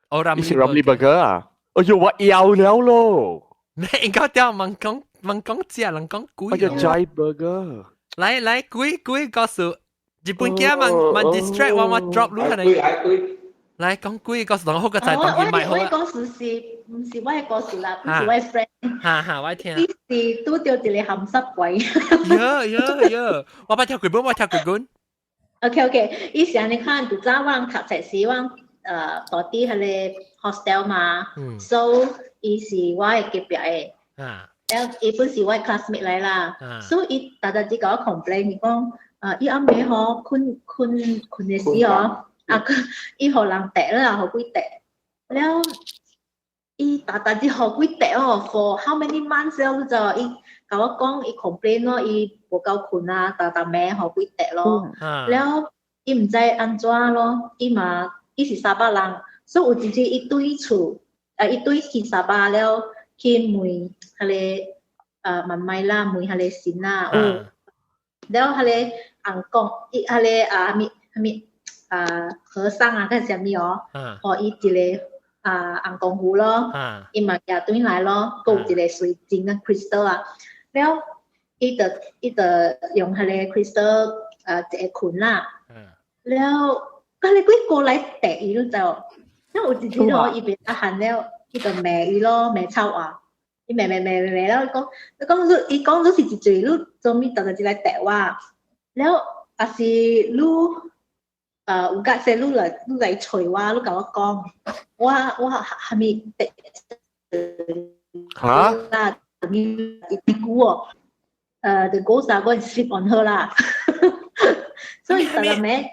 S1: 哦
S3: ，Ramly Burger 啊！哎呦，我要了咯！
S1: 你應該點問講只人講鬼？
S3: 我要 Jai Burger。
S1: 來，鬼告訴日本鏡問 distract 我 drop 路係咪？來講鬼告訴我好個仔當佢買好啊！
S7: 我講事唔是我嘅故事啦，唔是我嘅 friend。
S1: 哈，我聽。
S7: 呢是都掉一個鹹濕鬼。
S1: 喲，我把跳鬼本。
S7: OK， 以前你看讀早我讀冊時我到啲係咧 hostel 嘛，so 伊是我嘅隔壁嘅，然後伊本是我嘅 classmate 嚟啦，所以伊大家只講 complain， 伊講伊暗暝嗬困嘅時嗬，伊互人趯啦，互鬼趯，然後伊大只互鬼趯哦 ，for how many months 了就伊甲我講伊 complain 咯，伊無夠困啊，大暝互鬼趯咯，然後伊唔知安怎咯，伊是沙巴人，所以有一日伊對厝，伊對去沙巴了，去問迄個媽媽啦，問迄個神啦，了迄個阿公，伊迄個和尚啊，嗰啥物哦，互伊一個阿公父咯，伊嘛行轉來咯，有一個水晶啊 crystal 啊，了伊就用迄個 crystal 一個捆啦，了。佢哋鬼過嚟趯伊咯就，因為有一日咯，伊袂得閒了，伊就罵伊咯，罵臭啊，伊罵咯，伊講你是一嘴，你做咩特日嚟趯我？了也是你有架勢你來捶我，你甲我講，我係咪趯？
S3: 嚇？
S7: 啦，你估哦，the ghost are going to sleep on her 啦，所以特日咩？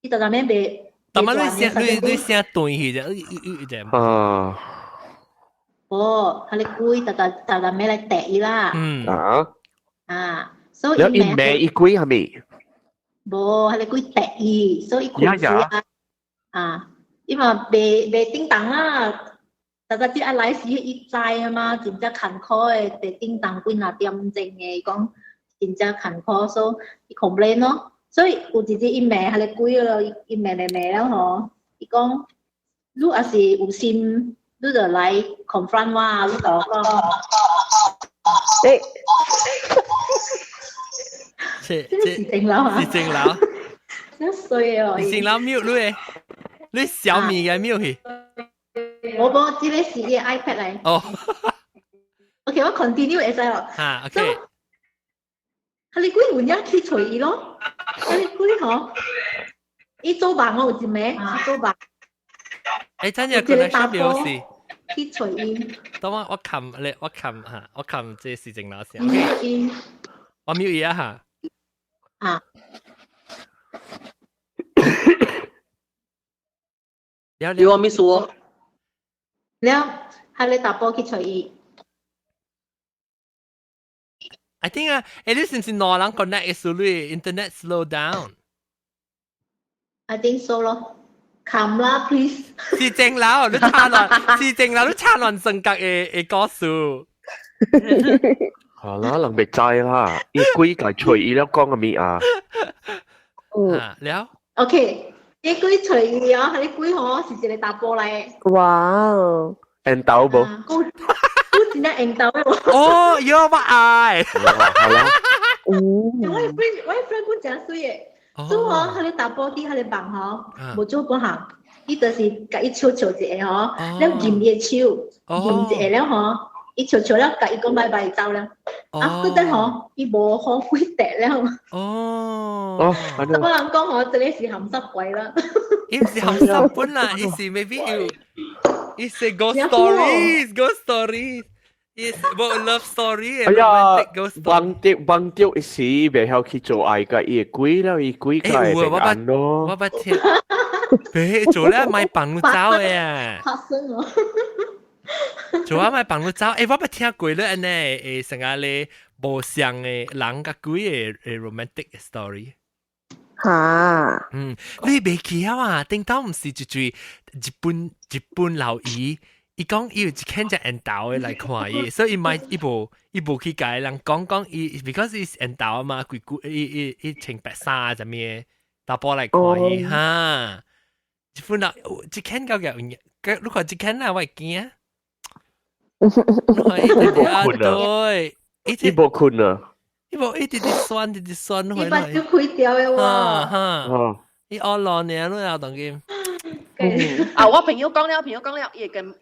S7: 伊就咁樣被，
S1: 但係你聲斷去啫，
S7: 哦，係你鬼就咁樣嚟趯伊啦，所以
S3: 伊罵伊鬼係咪？
S7: 無，係你鬼趯伊，所以困死因為被叮當啦，大家知阿來時伊知啊嘛，真正坎坷嘅，被叮當幾廿點鐘嘅，講真正坎坷，所以伊 complain 咯。所以有一日伊罵迄個鬼咯，伊罵了嗬，伊講你也是有心，你就來 confront 我，你甲我講，是正樓啊，
S1: 是正樓，
S7: 真衰哦，
S1: 是正樓瞄你小米嘅瞄去，
S7: 我呢個是伊 iPad 嚟，
S1: 哦
S7: ，OK， 我 continue 會使咯
S1: ，OK。
S7: 係你鬼換一去隨伊咯，係你鬼嗬，伊做白我有一名，伊做白。
S1: 誒，真係佢係表示
S7: 去隨伊。
S1: 等我冚嚇，我冚這事情那時。
S7: OK，
S1: 我瞄一下。
S6: 你話咩數？
S7: 了，係你打波去隨伊。
S1: I think at least since no lang connect is really internet slow down.
S7: I think so 咯。冚啦 ，please。
S1: 是正樓，你差亂，是正樓，你差亂性格嘅歌數。
S3: 好啦，人未知啦，伊鬼家隨意了講個咩啊？
S1: 了
S7: OK，呢句隨意啊，係啲鬼嗬，是一個大波嚟。
S8: 哇哦，
S3: 緣投無？
S7: 我真係緣投嘅。
S1: 哦，有我愛。
S3: 好啦，
S7: 我嘅 friend 講真衰嘅，所以嗬，佢哋大波啲，佢哋辦嗬，冇做嗰行，呢度是隔一抽抽一個嗬，兩劍嘅抽，劍一個了嗬。伊悄悄了，甲伊講拜拜走了。嗰陣嗬，伊無好鬼跌了。
S1: 哦，
S7: 我人講嗬，這裡是鹹濕鬼啦。
S1: 伊唔是鹹濕本啦，伊是 maybe 要，伊是 ghost stories。Is about love story and romantic ghost story。
S3: 幫掉一時未曉去做愛嘅伊鬼了，伊鬼家會平安咯。
S1: 我不聽，別做咧買綁路走嘅。
S7: 發生哦。
S1: 做啊，咪綁路走，我捌聽過咧，呢，成日咧無相嘅人甲鬼嘅romantic story。
S8: 嚇！
S1: 你未記啊？頂到唔是一日本老姨，伊講伊有一間只緣投嘅來看伊，所以伊無去甲人講伊 ，because 伊緣投啊嘛，伊穿白衫咁嘢，大波來看伊哈。日本老一間夠嘅，你看一間啊，我會驚。
S3: 伊無困啊！
S1: 伊無一直酸，
S7: 伊把就開掉嘅
S1: 喎。伊惡浪呢，都有當佢。
S6: 我朋友講了，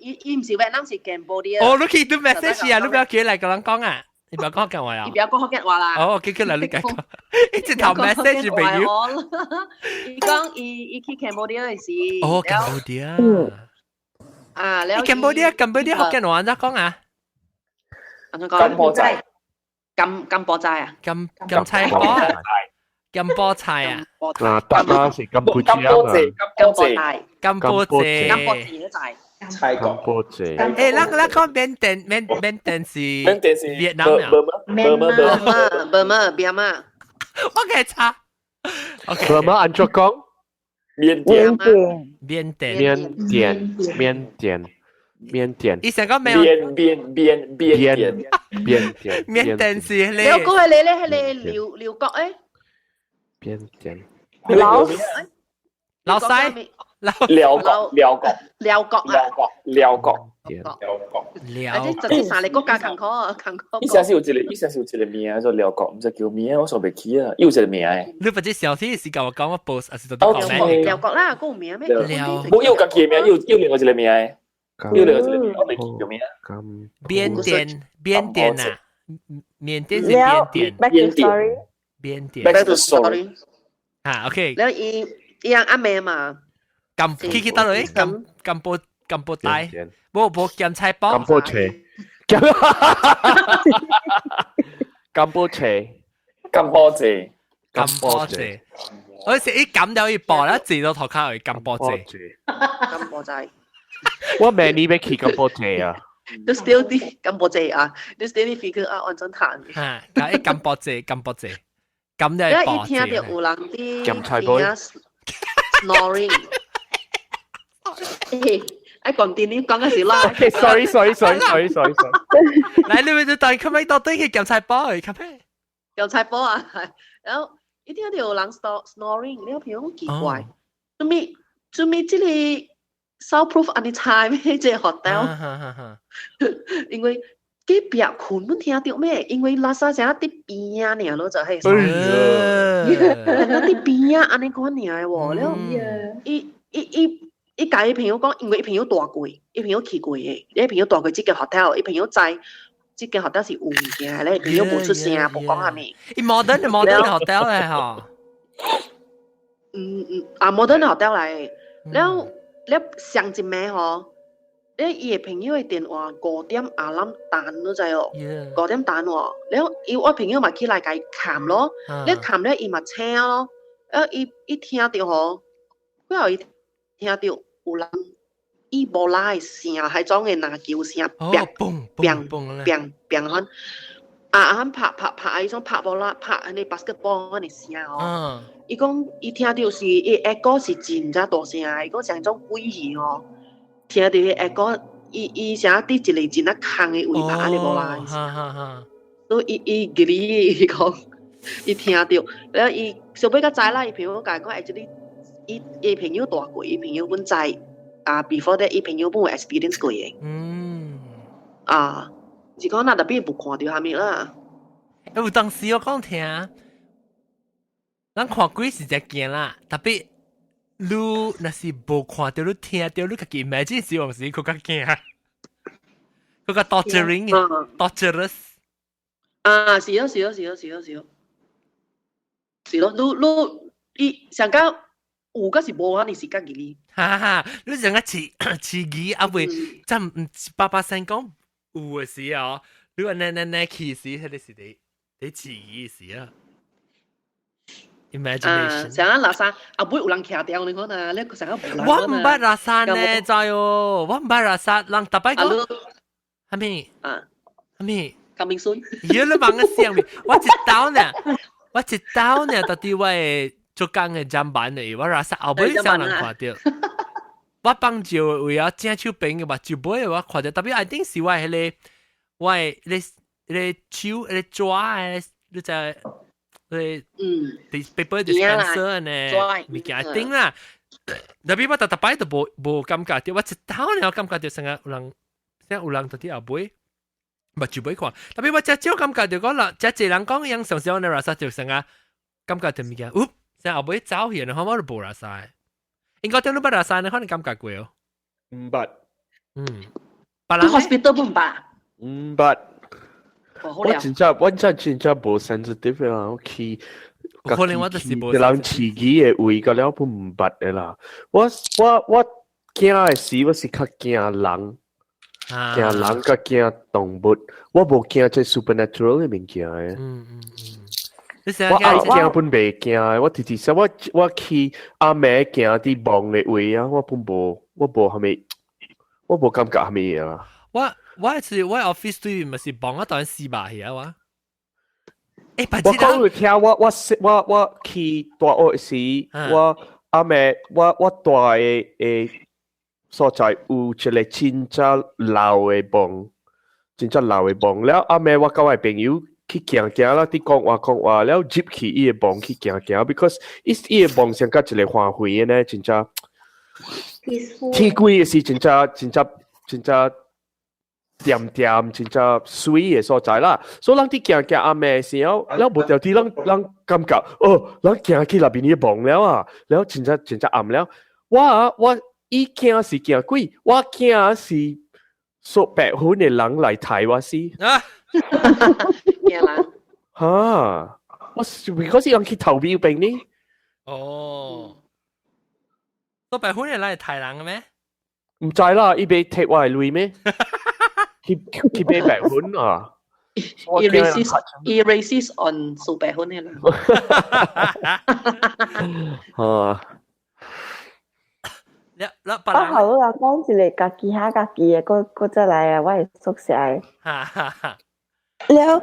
S6: 伊唔是越南是Cambodia。
S1: 哦，你可以讀 message 啊，你不要叫嚟個人講啊，你不要講福建話啊。
S6: 你不要講福建話啦。
S1: 哦，叫嚟你講，一直頭 message 朋友。
S6: 伊講伊去Cambodia嘅時。
S1: 哦，Cambodia。
S6: แล้ว
S1: Cambodia 福建話咋講啊？
S2: 金波仔，
S6: 金波仔啊？
S1: 金菜波啊？金波菜啊？
S3: 答啦是金波仔啊！
S1: 金波仔
S6: 嗰仔。
S2: 泰國。
S3: 金波仔。
S1: 誒，嗱講緬甸是越南啊
S6: ？Burma。
S1: 我嘅差。
S3: Burma 按怎講？
S2: 緬甸。
S1: 伊成個咩？
S2: 緬
S1: 甸是
S6: 你有講係你咧，係你寮國誒？
S3: 緬甸。
S8: 老
S1: 西。
S2: 寮國。
S6: 即係三個國家近可。
S2: 以前是有一個名做寮國，唔知叫咩，我想袂起啊，有一個名誒。
S1: 你不知小天是甲我講我 boss，還是做啲講咩？
S6: 寮國啦，個名咩？
S2: 冇有家己嘅名，有另外一個名誒。有另外一個名，我袂記叫咩啊？
S1: 緬甸啊，緬甸是緬甸。
S2: Back to story。
S1: 啊 ，OK。
S6: แล้วอี阿妹嘛，
S1: 去到嚟金波帶，冇鹹菜包。
S3: 金波車。
S1: 我食啲咁就可以播啦，字到頭卡去金波仔。
S6: 金波仔。
S3: 我明年要去金波仔啊！
S6: 都 still 啲金波仔啊，都 still 啲 figure 啊，按真彈。
S1: 嚇，搞啲金波仔，咁就係播。
S6: 一聽到有人啲
S3: 鹹菜包
S6: snoring。講電話講嘅時啦。
S3: sorry。
S1: 嚟，你咪就當佢咪到對佢鹹菜包嚟，咁咩？
S6: 鹹菜包啊，然後一聽到有人 snoring，你有朋友好奇怪，做咩即係 soundproof anytime 即係 hotel， 因為幾別困都聽到咩？因為拉薩成一啲邊啊，呢咯就係，啲邊啊，安尼講呢喎，然後伊甲伊朋友講，因為伊朋友大過，伊朋友去過嘅，伊朋友大過即間 hotel， 伊朋友知即間 hotel 是有物件咧，朋友冇出聲，冇講下咩。
S1: 伊modern hotel 咧嗬。
S6: modern hotel 嚟，แล้ว上一暝嗬，伊個朋友嘅電話5點阿冧彈咯，就係5點彈喎，แล้ว我朋友咪起來甲伊砍咯，你砍咧伊咪請咯，伊聽到嗬，佢後伊聽到有人伊無拉聲，係種嘅拿叫聲，砰響，響拍，伊種拍無拉拍迄個 basketball 嗰啲聲哦。伊講伊聽到是伊 echo 是真唔知大聲，伊講像種鬼戲哦，聽到伊 echo 伊想啲一個真啊空嘅尾巴你無啦，所以伊佢哋講，伊聽到，然後伊小尾個知啦，伊朋友講講，actually，伊朋友大過，伊朋友本知before that，伊朋友本有 experience 過嘅，是講那特別冇看到下面啦。
S1: 有當時我講聽，咱看鬼是只驚啦，特別。你那是無看到，你聽到，你自己 imagine 是往時佢較驚，佢較 torturing，torturous。
S6: 是咯，你上講有個是無啊？你是講幾
S1: 哈，你上個刺魚啊會，真唔8%講有嘅時啊，你話那氣時，迄個是你刺魚時啊。imagination
S6: 成日拉山阿妹有人徛掉你講啊，你成日冇人。
S1: 我唔捌拉山呢，知哦，我唔捌拉山，人特別講，係咪？係咪？
S6: 咁明順。
S1: 而你問我想咩？我一刀呢，到底我做工嘅砧板嚟，我拉山後尾先人看到。我幫住為咗正手柄嘅嘛，就尾我看到，特別 I think 是我係你手你抓你就。paper dispenser 呢，物件頂啦。特別我特擺都無感覺到，我一刀呢我感覺到成日有人到啲後尾，唔住尾看。特別我只少感覺到講啦，只一人講樣上少呢，拉沙就成日感覺到物件，成後尾走去，然後我都冇拉沙。應該對你捌拉沙呢，可能感覺過哦。
S3: 唔捌。
S1: 別人
S6: hospital 唔捌。
S3: 唔捌。我真正無 sensitive 啦，我去
S1: 可能我就是無。
S3: 人刺激嘅胃個了不唔捌嘅啦。我驚嘅時，我是較驚人，驚人甲驚動物，我無驚即 supernatural 嘅物件嘅。我驚本袂驚嘅，我直接說我去阿妹驚啲夢嘅位啊，我無係咪？我無感覺係咪嘢啦。
S1: 我 office 對面咪是幫我當4把去啊！我
S3: 講你聽，我去大學時，我阿妹我大嘅所在有一個真正老嘅夢，了阿妹我甲我朋友去行啦，啲講話，了入去伊嘅夢去行 ，because 伊嘅夢像甲一個花卉嘅呢，真正天光嘅時真正。點真正水嘅所在啦，所以人啲行阿妹時候，了無條啲人感覺，人行去那邊嘅夢了啊，了真正暗了。我伊行是行鬼，我行是說白粉嘅人嚟睇我死。
S6: 驚人。
S3: 嚇！我嗰時人去投標病呢。
S1: 哦，說白粉嘅人嚟睇人嘅咩？
S3: 唔知啦，伊俾踢我係鐳咩？佢俾白粉啊！he
S6: racist on 數白粉嘅啦。
S8: 我好啦，講一個家己嘅，嗰隻嚟啊！我係宿舍嘅。了，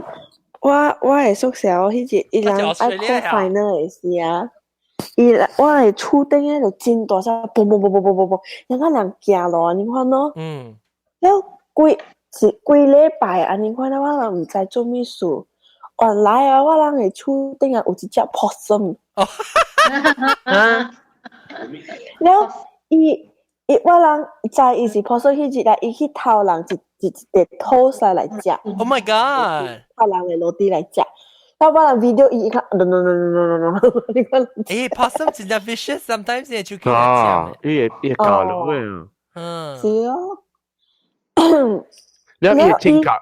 S8: 我係宿舍，我迄日伊人愛 call final 嘅時啊，我係厝頂咧就真大聲，嘣，人家人行路，你看咯。了幾禮拜啊，你看到我人唔知做咩事，原來啊，我人嘅厝頂啊有一隻 possum。了。我人知伊是 possum 迄日啦，伊去偷人一塊土沙來食。
S1: Oh my god！
S8: 偷人嘅落地來食。我人 video 伊看，你看。
S1: possum 真係 vicious sometimes 你就見佢食。
S3: 伊搞咯
S8: 是哦。
S3: แล้ว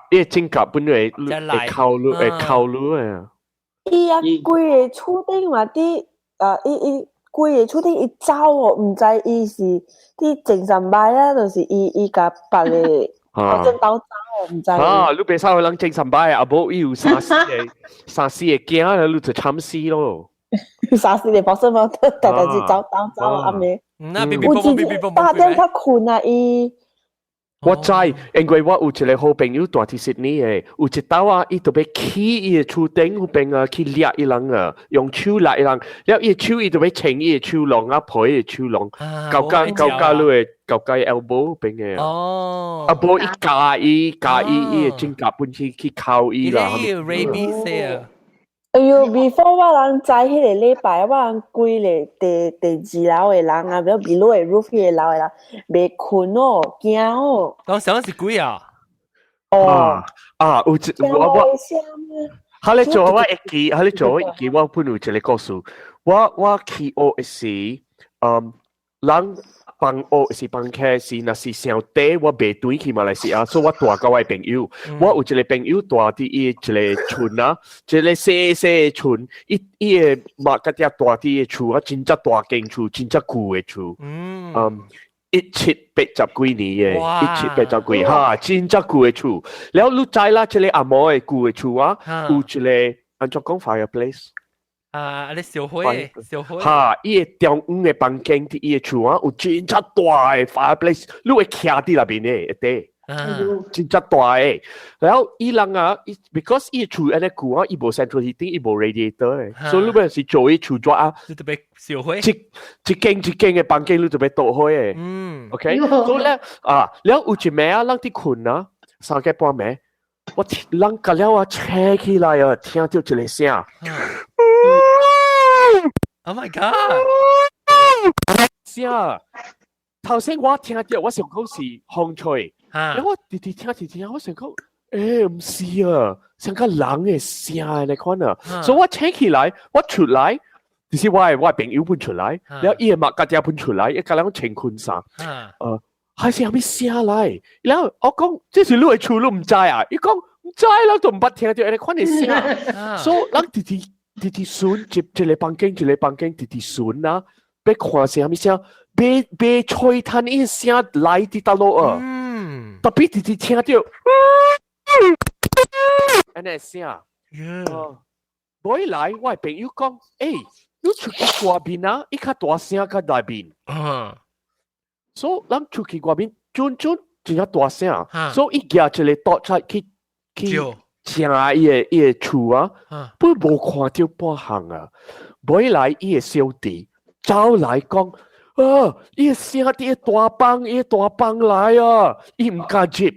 S3: 伊真格本來會靠路啊。
S8: 伊啊，規個厝頂嘛啲伊規個厝頂伊走哦，唔知伊是啲精神病啊，就是伊甲別個嗰陣鬥走哦，唔知。
S3: 你別曬人精神病啊，無伊有三四個驚，你就慘死咯。
S8: 三四個保險嘛，大家就走阿妹。
S1: 那別，
S8: 八點較困啊伊。
S3: 我知，因為我有一個好朋友住喺悉尼嘅，有一道啊，伊特別起伊嘅厝頂嗰邊啊，去掠伊人啊，用手掠伊人，了伊手伊特別清伊嘅手窿啊，抱伊嘅手窿，高你嘅elbow 邊嘅啊，啊無伊加伊嘅指甲本去扣伊啦。
S1: 你要 rabies 啊？
S8: 哎呦 ，before 我人知迄個禮拜，我人規個第二樓嘅人啊，比如 below 嘅 roof 嘅樓嘅人，未困哦，驚哦。
S1: 當時是幾啊？
S3: 有我，哈你做我一記，我本有一個故事，我去學嘅時，人。幫學是幫客是，若是上底我未對去馬來西亞，所以我帶個我朋友，我有一個朋友帶佇伊一個村啊，一個細細村，伊個馬甲啲帶佇個厝啊，真正大間厝，真正舊個厝，1780幾年嘅，1780幾哈，真正舊個厝。然後你知啦，一個阿嬤嘅舊個厝啊，有一個按怎講 fireplace。
S1: 你燒灰，
S3: 哈！伊個中央嘅房間佇伊個厝啊，有真正大嘅 fireplace，你會徛佇內邊嘅，一塊，真正大嘅。然後伊人啊，because 伊個厝安尼舊啊，伊無 central heating，伊無 radiator 嘅，所以你咪是做伊厝住啊，
S1: 你特別燒灰，
S3: 一間嘅房間你特別倒灰嘅，OK，所以咧然後有一暝啊，人佇困啊，3點半暝，我人隔了啊，扯起來啊，聽到一個聲。
S1: Oh my god！
S3: 是啊，頭先我聽到，我想講是風吹，然後我直聽，我想講，唔是啊，像個人嘅聲你看啊，所以我聽起來，我出來，就是我朋友搬出來，然後伊個媽家姐搬出來，一個人穿裙衫，係是有咩聲嚟？然後我講，這是你嘅厝，你唔知啊？伊講唔知啦，都唔捌聽到你看嘅聲，所以人直孫接一個房間，直孫啊，要看是啥物聲，被吹彈伊聲來佇倒落啊，特別直聽到，安尼聲，每來我朋友講，你出去外邊啊，伊較大聲較內邊，所以咱出去外邊，轉真較大聲，所以伊舉一個刀出去。請伊個厝啊，不無看到半項啊，尾來伊個小弟走來講，伊個聲佇個大房來啊，伊唔敢接，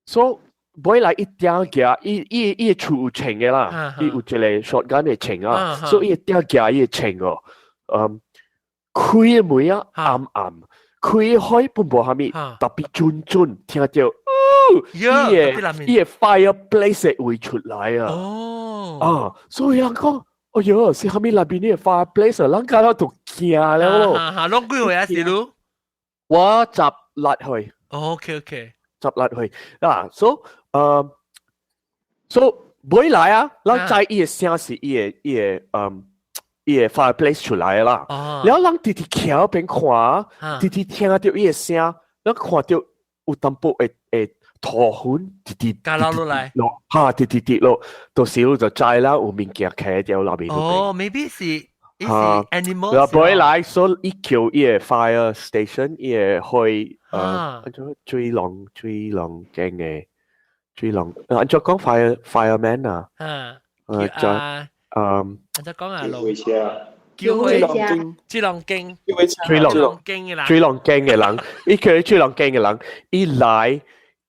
S3: 所以尾來伊定行，伊個厝有槍嘅啦，伊有一個 shotgun 嘅槍啊，所以伊定行伊個槍哦，開個門啊暗，開開本無蝦米，特別準聽到。伊個 fireplace 會出來啊！所以人講，哎喲，是蝦米內邊呢個 fireplace，人家都都驚了咯。
S1: 攏幾歲啊？是咯？
S3: 我18歲。
S1: OK，
S3: 18歲啊，所以每來啊，人知伊個聲是伊個 fireplace 出來啦。然後人直徛邊看，直聽到伊個聲，人看到有淡薄會土粉
S1: 加落來，
S3: 跌落，到時候就知啦，有物件開掉那邊。
S1: maybe 是 animal。
S3: 然後來，所以伊叫伊個 fire station，伊個去最浪驚嘅，最浪。按照講 fireman 啊，
S1: 按照講啊，
S3: 最浪驚嘅人，伊叫最浪驚嘅人，伊來。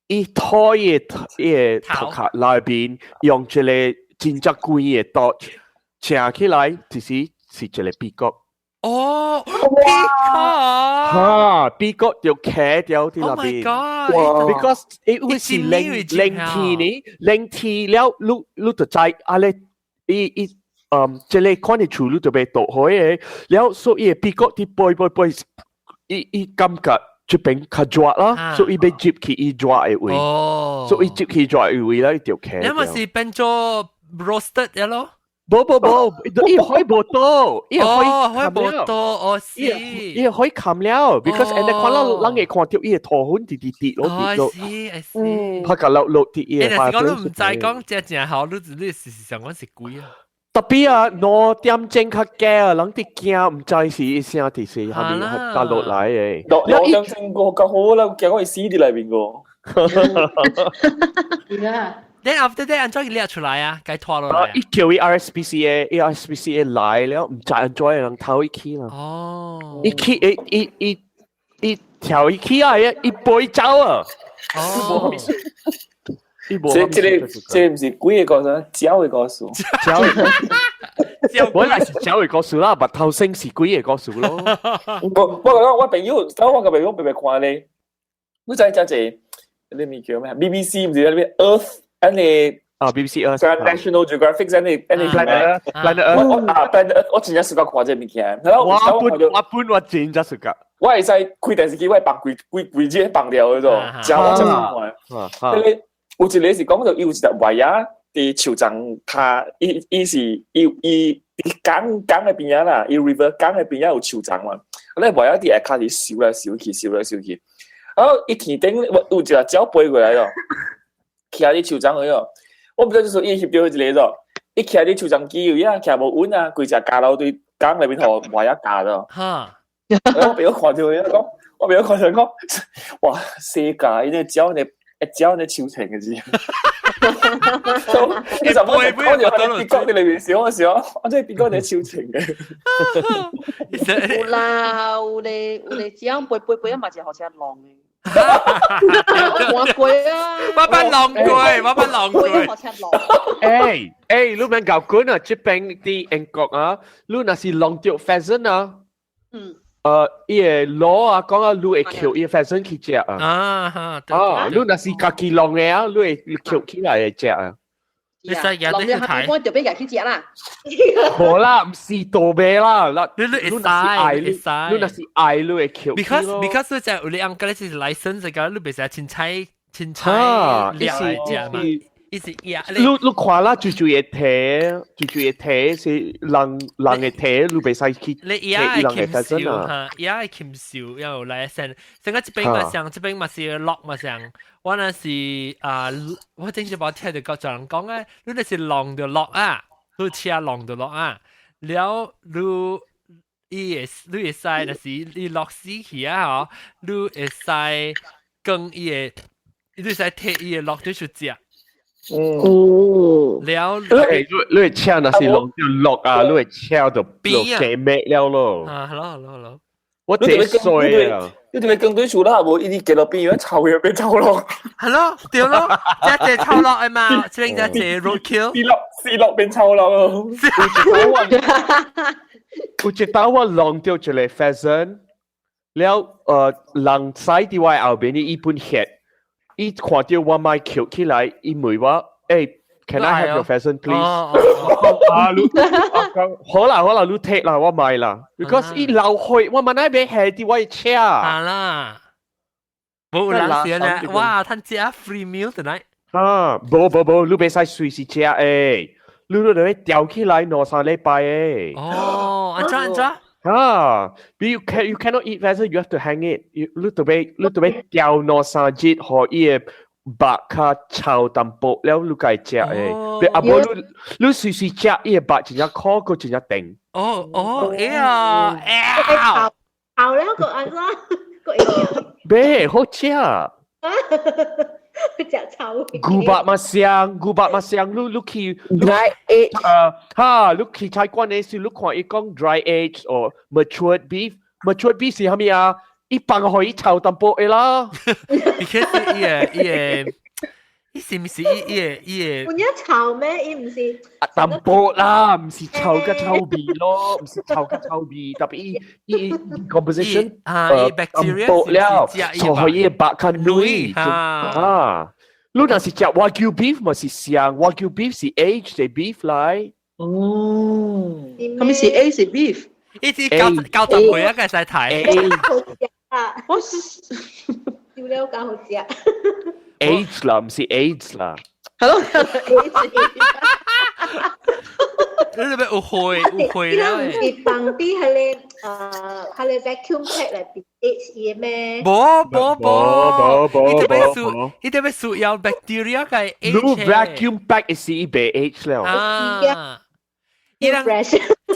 S3: 伊拖伊個頭殼內邊，用一個真正貴嘅刀請起來，就是一個鼻角。鼻角就卡掉喺那邊。Because 因為是冷天了，你就知啊咧，一個看得出你就被倒開嘅，了所以鼻角啲背，伊感覺。這邊較熱啦，所以被接去伊熱嘅位，所以接去熱嘅位咧就開。
S1: 你咪是變做 roasted 嘅咯？
S3: 冇，伊可以無到，伊可以
S1: 無到，
S3: 伊可以冚了 ，because 人哋看到人會看到伊嘅頭粉跌落，拍個落啲伊嘅。
S1: 但是講你唔知講正好，你事實上講是貴啊。
S3: 特別啊，2點鐘較驚啊，人哋驚唔知是一聲第四下面跌落嚟嘅。
S2: 2點鐘個較好啦，驚我係死啲裏邊
S6: 係啊。
S1: Then after that，安怎佢掠出來啊？該拖落來。
S3: 一叫伊 RSPCA 來了，唔知安怎人頭一起啦。
S1: 哦。
S3: 一起一跳一起啊！一杯走啊！
S1: 哦。
S2: 這唔是鬼嘅故事，鳥嘅故事。
S3: 本來是鳥嘅故事啦，白頭星是鬼嘅故事咯。
S2: 我朋友，我個朋友咪看咧，你知真係你咪叫咩 ？BBC 唔知咩 Earth。any
S3: BBC Earth
S2: National Geographic any
S3: Planet
S2: Earth 我真係試過看這物件，
S3: 我真係試過。
S2: 我係使開電視機，我係放規隻放掉嗰種，真係看。有一個是講到有一隻壞啊，喺樹叢下，伊是江嘅邊啦，伊 river 江嘅邊有樹叢嘛，咧壞啊啲下卡是燒來燒去，然後一天頂有一隻鳥飛過來咯。徛喺樹叢嗰度，我唔知就是伊翕到一個咗，伊徛喺樹叢機啊，徛無穩啊，規隻架樓對江裏邊頭壞一架咯。我俾我看到佢講，哇！世界呢鳥呢超情嘅啫。其實我喺別國啲裏邊笑，我真係別國啲超情嘅。
S6: 有啦，有你鳥飛啊，嘛就好似狼嘅。我貴啊！
S1: 我班狼貴。
S3: 你唔搞管啊？這邊啲英國啊，你那是狼掉 pheasant 啊？伊個攞啊，講啊，你會 kill 伊 pheasant 去食啊？你那是家己狼嘅啊，你會 kill 起來嘅食啊？
S1: 你實日
S6: 都要睇，我就俾人去食啦。
S3: 好啦，唔是道咩啦，
S1: 你
S3: 那是愛，你會 kill。because
S1: 你就有你啱講，你是 license 嘅，你別使凊彩料嚟食嘛。意思呀，
S3: 你看啦，最嘢睇是人嘅睇，你別使去。
S1: 你也係禽獸哈，也係禽獸，又來成個這邊嘛是落嘛上，我那是我正是冇聽到個人講啊，你那是狼就落啊，你吃狼就落啊，了你會使那是你落死去啊嗬，你會使跟伊個，你會使摕伊個落對出食。了，
S3: 你會吃那是狼就落啊，你會吃就雞咩了咯。
S1: hello，
S3: 我這衰啊！
S2: 你哋咪更對住啦，冇呢啲幾落邊樣臭嘢俾臭落。
S1: 係咯，對咯，隻臭落啊嘛，這邊隻 roadkill，
S2: 試落變臭落咯。
S3: 有一道我狼掉一個 pheasant，了人使啲話後邊呢本血。伊看到我買扣起來，伊問我，Can I have your pheasant please？ 好啦，你 take 啦，我買啦。Because 伊流血，我問你俾係啲我車。
S1: 係啦，冇人試咧，哇！佢食 free meal tonight。
S3: 冇，你俾晒隨時食誒，你都得吊起來攞3禮拜誒。
S1: 哦，安怎
S3: ？But you cannot eat pheasant. You have to hang it. You 特別吊攞3日，可以白卡炒淡薄了，你該食誒。阿婆你隨時食，伊白真係烤個真係定。
S6: 炒了個安怎個會？
S3: 咩好食？
S6: 食炒。
S3: 古巴嘛香，你去
S8: dry age
S3: 你去菜館嘅時，你看伊講 dry age or matured beef 是蝦米啊？伊放可以炒淡薄嘅啦。
S1: Because 伊是唔是伊
S6: 換一炒咩？伊唔是
S3: 淡薄啦，唔是炒嘅臭味咯，唔是炒嘅臭味，特別伊 composition 淡薄了，就可以白看女你若是食 Wagyu beef 咪是香 ，Wagyu beef 是 aged 嘅 beef 嚟。
S6: 咁咪是 aged beef？
S1: 伊是九十歲啊，嘅使睇。
S6: 我笑了搞好食。
S3: age 啦，唔是 AIDS 啦。
S6: 係咯。
S1: 你哋咪誤會啦。
S6: 唔是放啲係你vacuum pack 嚟變 H 嘢咩？
S1: 冇，你哋咪屬有 bacteria 嘅 H。
S3: 你 vacuum pack 是被 H 了。
S1: 伊人這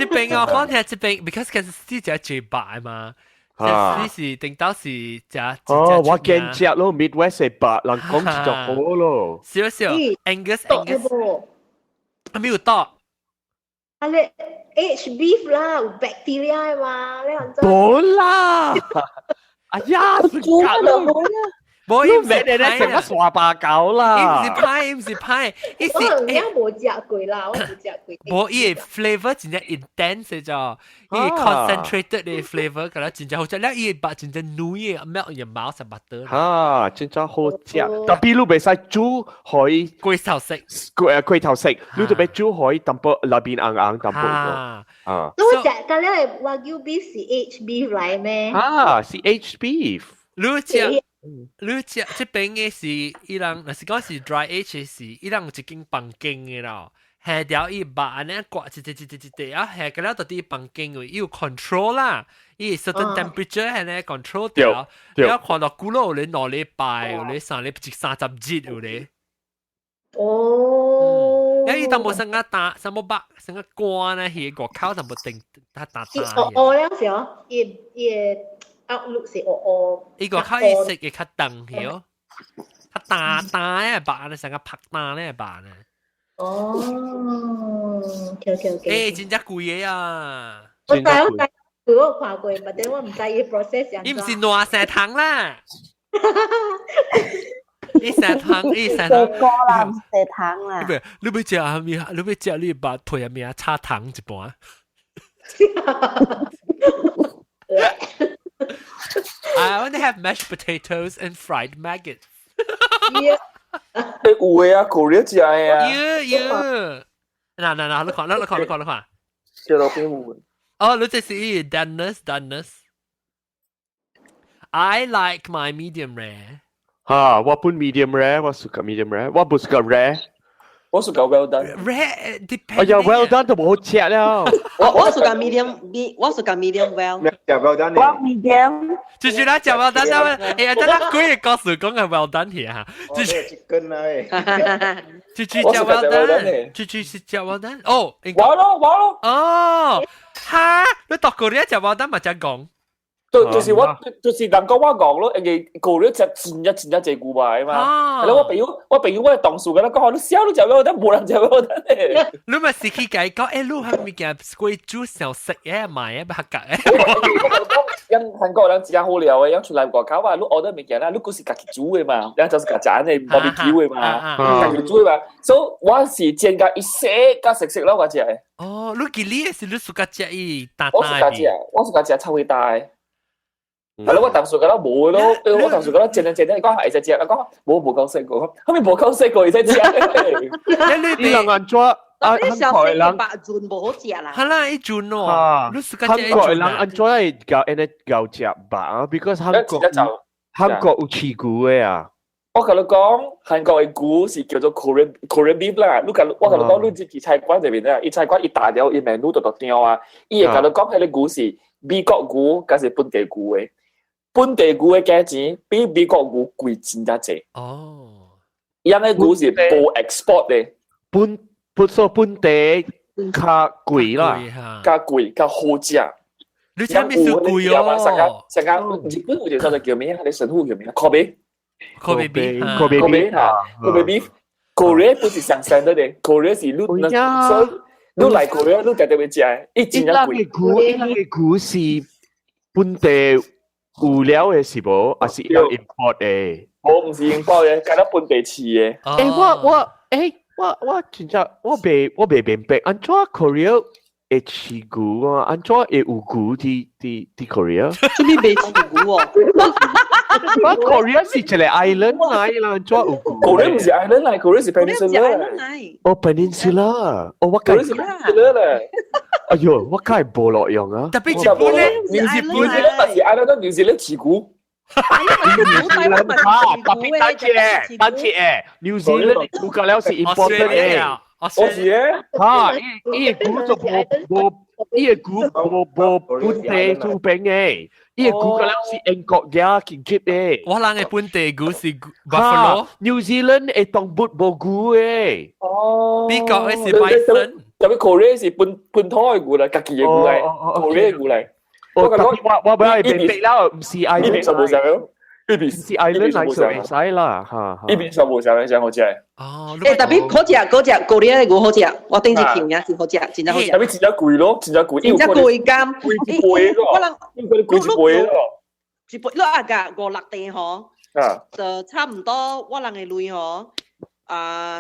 S1: 邊我講聽這邊 ，because 其實是只最白嘛。你是定到是只
S3: 哦，我見只咯 ，Midwest 係白，人講就好咯。
S1: 少少 ，Angus，還沒有到。
S9: 啊咧 ，H beef 啦，有 bacteria 嘛，你講真。
S3: 冇啦，哎呀，
S9: 煮乜都冇啦。
S1: 冇，
S3: 你哋成個傻八狗啦。
S1: 唔是派，
S9: 我可能冇食過啦，我冇食過。
S1: 冇，伊 flavour 真係 intense 咗，伊 concentrated 嘅 flavour，咁樣真係好食。咧伊把真係濃嘅 melt in your mouth 係 butter。
S3: 嚇，真係好食。特別你唔使煮可以
S1: 龜頭食，
S3: 龜頭食，你特別煮可以淡薄裏邊硬淡薄咗。
S9: 啊，我食嘅咧Wagyu beef 是 H beef 嚟咩？
S3: 啊，是 H beef。
S1: 你食即邊嘅是伊人，若是講是 dry age 嘅是，伊人有一間房間嘅咯，下條伊把安尼刮一啊，下個了到啲房間位，伊有 control 啦，伊 certain temperature 係咧 control 掉，你要看到古老有咧2禮拜，有咧3禮30日有咧。
S9: 哦。
S1: 因為伊當冇成個打，成個白，成個乾咧，佢個口就冇定打。
S9: 我了時候，伊outlook 是
S1: 伊個口伊食嘅較長條，較大咧白咧，成個拍大咧白咧。
S9: 哦，OK。
S1: 真正貴嘅啊！
S9: 我睇，我看過，但係我唔知伊 process 樣。
S1: 伊唔是爛石糖啦。伊石糖，伊石糖。
S8: 個啦，唔石糖啦。
S1: 你要食下面，你要食你把配下面炒糖一半。I want to have mashed potatoes and fried maggots.
S2: 有嘅啊，Korea 食嘅啊。
S1: 嗱，你看。
S2: 食到邊有？
S1: 哦，你這是Dennis。I like my medium rare.
S3: 嚇，我本 medium rare，我suka medium rare，我唔suka rare。
S2: 我suka well done。Rare
S1: depend。
S3: 哎呀 ，well done 都冇好食了。
S6: 我suka medium well。
S2: 食 well done
S8: 我 medium。
S1: 就是啦，食 well done 啦。哎呀，等下鬼嘅告訴講係 well done 嘅嚇。
S2: 一根啊！
S1: 豬食 well done，豬是食 well done。哦，
S2: 話咯。
S1: 哦，嚇，你讀過呢一隻 well done 咪就講。
S2: 就是我，就是人講我講咯，因為過咗隻真一隻古牌嘛。係咯，我朋友我係當數嘅啦，講你笑都就俾我得，冇人就俾我得咧。
S1: 你咪是去講，誒，你係咪嘅貴豬小食嘅賣嘅合格嘅？
S2: 因韓國人自家好料嘅，因出嚟外口話，你order物件啦，你嗰是家己煮嘅嘛，然後就是家陣嘅 barbecue 嘅嘛，家己煮嘅嘛，所以我是煎家一食加食咯，我只係。
S1: 哦，你幾哩是你自家食伊大
S2: 我自家食臭味大。係咯，我當時覺得冇咯，我當時覺得正，你講係隻隻，我講冇夠識過，後面冇夠識過而且隻。
S3: 你兩個人做
S6: 啲小食嘅白轉冇好食啦。
S1: 係啦，一轉咯，你自家食一
S3: 轉。韓國人
S1: 啊。
S3: 做係夠食白啊 ，because 韓國有刺股嘅啊。
S2: 我同你講，韓國嘅股是叫做 Korean beef 啦。我同你講，你自己菜館入邊咧，伊菜館一大條，伊名都獨條啊。伊會同你講，係啲股是美國股，加是本地股嘅。本地股嘅價錢比美國股貴真得滯。
S1: 哦，
S2: 因為股是冇 export 嘅，
S3: 本地較貴啦，
S2: 較貴較好食。
S1: 你睇咩算貴哦？
S2: 成間日本有隻叫做咩啊？你神戶叫咩啊？Kobe
S3: beef，
S2: Kobe beef，Korea 不是上山的咧 ，Korea 是你嚟 Korea 你特別食，一真正貴。
S3: 嘅股是本地。有料嘅是無，還是有 import 嘅？
S2: 我唔是 import 嘅，揀得本地似嘅。
S3: 我真正我未明白，安怎 Korea 會似股啊？安怎會有股啲 Korea？
S6: 做咩未似股喎
S3: ？Korea 是一個 island 嚟啦，安怎有股
S2: ？Korea 唔是 island 嚟 ，Korea 是 peninsula。
S3: 哦 peninsula，哦我
S2: 講是 peninsula 咧。
S3: 哎呦，我梗係冇落用啊！
S1: 特別日本咧，
S2: 紐西蘭但是 island 都紐西蘭持股。
S3: 特別單車誒，紐西蘭股價了是 important 嘅。
S2: 我是嘅。
S3: 嚇，依個股就冇，依個股冇本地出兵嘅，依個股價了是英國嘅建設嘅。
S1: 我諗嘅本地股是 Buffalo，
S3: New Zealand 係當本冇股嘅。
S2: 哦。
S1: 美國嘅是 Bison。
S2: 特別 Korea 是本土嘅牛嚟，家己嘅牛嚟，Korea 嘅牛嚟。
S3: 我唔係變逼啦，唔是 island，
S2: 呢邊就冇上咯，呢邊
S3: 是 island 嚟就唔使啦，嚇。
S2: 呢邊就冇上嘅，就我知係。
S1: 哦，
S6: 特別嗰隻Korea 嘅牛好食，我頂住橋嘅，真好食，真係好食。
S2: 特別真係貴咯，真係貴。
S6: 真係貴咁，
S2: 貴一倍咯，應該貴一倍咯。
S6: 一倍咯啊㗎，5-6地嗬，就差唔多我人嘅類嗬，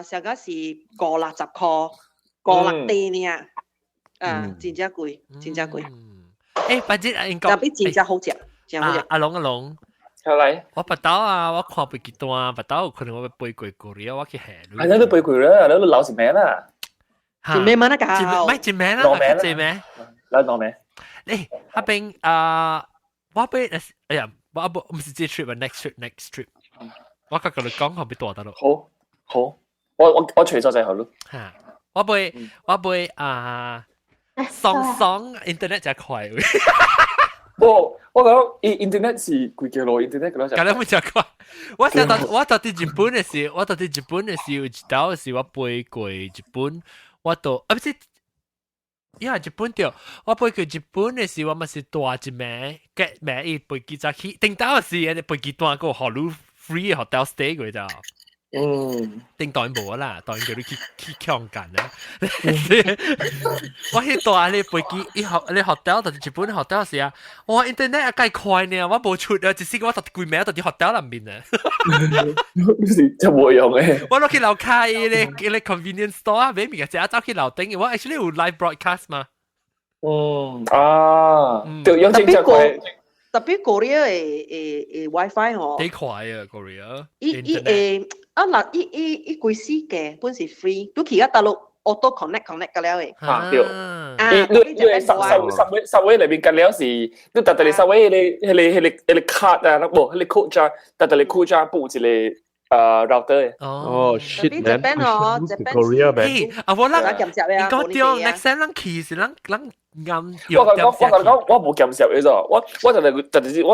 S6: 上個是5-60塊，5-6地呢，真係貴，真係貴。
S1: 不知應該
S6: 特別真係好食，真好食。
S1: 阿龍。
S2: 係咪？
S1: 我不到啊！我看背幾段，不到可能我背過Korea，我去下。
S2: 係啦，都背過啦，你都老是名啦。
S6: 是名乜㗎？
S1: 唔係是名啦，是名。
S2: 來攞名。
S1: 誒，阿邊我背哎呀，我唔是這 trip 啊 ，next trip。我剛剛你講後邊多得咯。
S2: 好，我除咗就好咯。
S1: 嚇，我背爽 internet 就快。
S2: 我講 internet 是貴嘅咯 ，internet 嘅咯就。
S1: 咁你冇食過？我到日本嘅時候，知道是我背過日本，我到不是，因為日本掉，我背過日本嘅時候，我咪是大一名，get 名一背幾隻去，頂到時人哋背幾段個 holiday free hotel stay 嗰咋。頂當然冇啦，當然叫你去強緊啦。我去大你背機，你 hotel 到日本 hotel 時啊，我 internet 啊計快呢，我冇出啊，只是我到幾名到啲 hotel 入面啊。
S2: 就冇用嘅。
S1: 我落去樓下你 convenience store 買面嘅，成日走去樓頂嘅，我 actually 有 live broadcast 嘛。
S2: 對，有正常嘅。
S6: 特別 Korea 嘅 WiFi 嗬，
S1: 幾快啊 Korea。
S6: 嗱，依貴司嘅本是 free，都而家大陸 auto connect 㗎啦嘅。
S2: 對。因為十位裏邊隔了是，都特特你十位你卡啊，冇你 code 咋，特特你 code 咋，布一個router。
S3: 哦 shit man，
S6: Korea
S3: man。
S1: 我講掉 next time 咱去是咱啱。
S2: 我冇減少嘅啫，我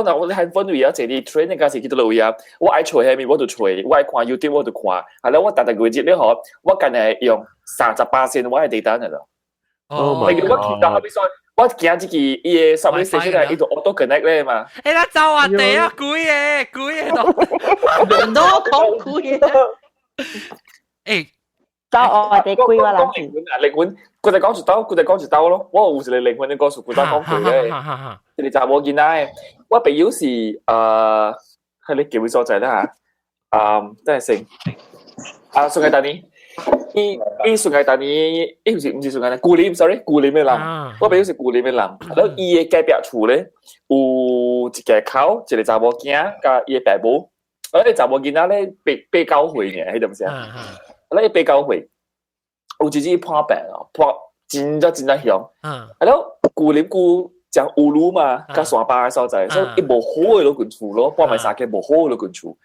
S2: 就我喺分位啊，這啲 train 嗰時見到路啊，我愛吹下面我就吹，我愛看 YouTube 我就看，係啦，我特個節咧嗬，我近係用38%我係地單嘅啦。我見到後邊所，我驚自己嘢十位四出嚟，呢度 auto connect 咧嘛。
S1: 啦，就話地啊，貴嘢都，
S6: 唔多講貴嘢。
S1: 誒。
S8: 就我哋貴話啦，
S2: 靈魂，佢哋講住兜咯。我有時你靈魂嘅歌數，佢都講佢嘅。你就冇見啦。我朋友是係你叫佢所在啦嚇。真係姓宋藝達尼，宋藝達尼，唔是宋藝達，顧念 sorry， 顧念嘅人。我朋友是顧念嘅人。然後伊嘅隔壁厝咧有一個口，一個查某囝加伊嘅爸母。而啲查某囝仔咧8-9歲嘅，係點先？你8-9歲，有自己破病啊，破真響。係咯，舊年舊講烏魯嘛，加山巴嘅所在，所以伊無好嘅老群厝咯，半暝三更無好嘅老群厝。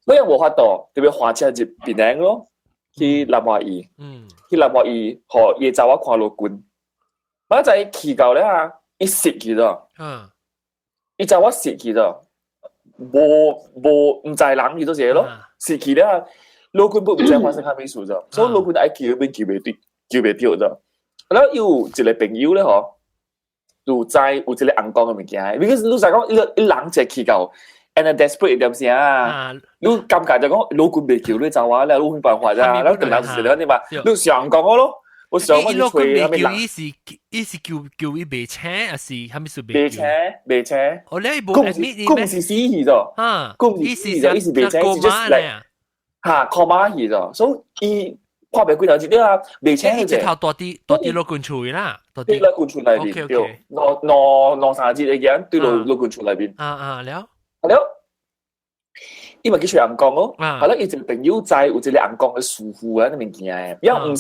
S2: 所以無法度，特別花車入檳城咯，去南華醫，去南華醫，學夜早我看老群。我就係去到咧啊，伊蝕去咗，伊就我蝕去咗，唔知人伊都係咯，蝕去咧。老君不唔知發生咩事啫，所以老君愛叫邊叫袂掉啫。然後有一個朋友咧，嗬，有一個紅光嘅物件。because 你實講，一人就去到 and desperate 點先啊？你尷尬就講老君袂叫你走啊，你有冇辦法啫？然後等人時咧，你話你上講咯，我上我就吹下面人。
S1: 伊是叫伊賣車，還是蝦米事
S2: 賣車？
S1: 我咧冇
S2: 公是死去咗，公是死咗，伊是賣車，是 just like。靠馬去咗，所以伊破病幾頭節啦，未請佢
S1: 隻頭多啲老罐厝啦，多啲
S2: 老罐厝裏邊，對，攞三節嘅嘢對老罐厝裏邊。
S1: 了，
S2: 因為佢出紅光咯，係啦，伊一個朋友在有一個紅光嘅師傅啊，啲物件，因為唔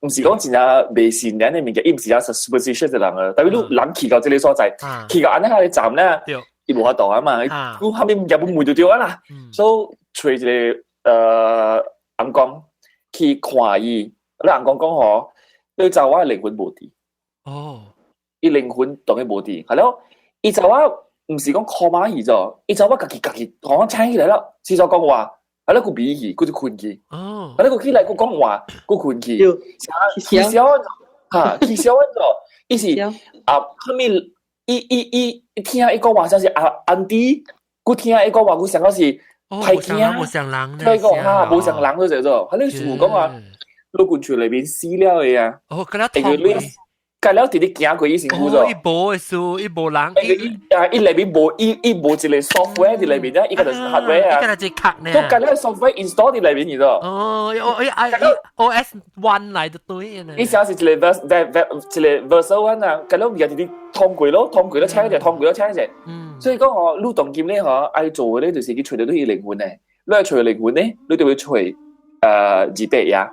S2: 是講真係未信嘅啲物件，伊唔是有 superstition 嘅人啊，但係你人去到這個所在，去到安尼下嘅站咧，伊無法度啊嘛，佢後面入門就掉啊啦，所以吹一個。紅光去看伊，你紅光講嗬，你就話靈魂無佇，伊靈魂當佢無佇，係咯，伊就話唔是講靠馬去咗，伊就話家己講請起來啦，至少講話啊，佢比起，佢就困去。哦，啊，佢起來，佢講話，佢困去。起小哈，起小安咗，伊是啊，後面伊聽伊講話，像是安迪，佢聽伊講話，佢想講是歹聽，
S1: 冇上人，
S2: 佢講哈，冇上人嗰隻咗，佢呢全部講話，老官厝裏邊死了嘅呀。
S1: 哦，佢啦痛。
S2: 隔了直直行過以前故咗，
S1: 伊無嘅數，伊無人，
S2: 伊裏邊無伊無一個 software 喺裏邊啫，伊個就 hardware 啊，
S1: 伊個就卡呢，
S2: 都隔了 software install 喺裏邊咗。
S1: 哦，OS one 嚟就對嘅呢。
S2: 伊想是一個 version one 啊，隔了而家直直通過咯，通過咯，請一隻，通過咯，請一隻。所以講我錄動劍咧，嗬，愛做嘅咧就是佢除咗都要靈魂咧，你係除靈魂咧，你就會除字筆呀。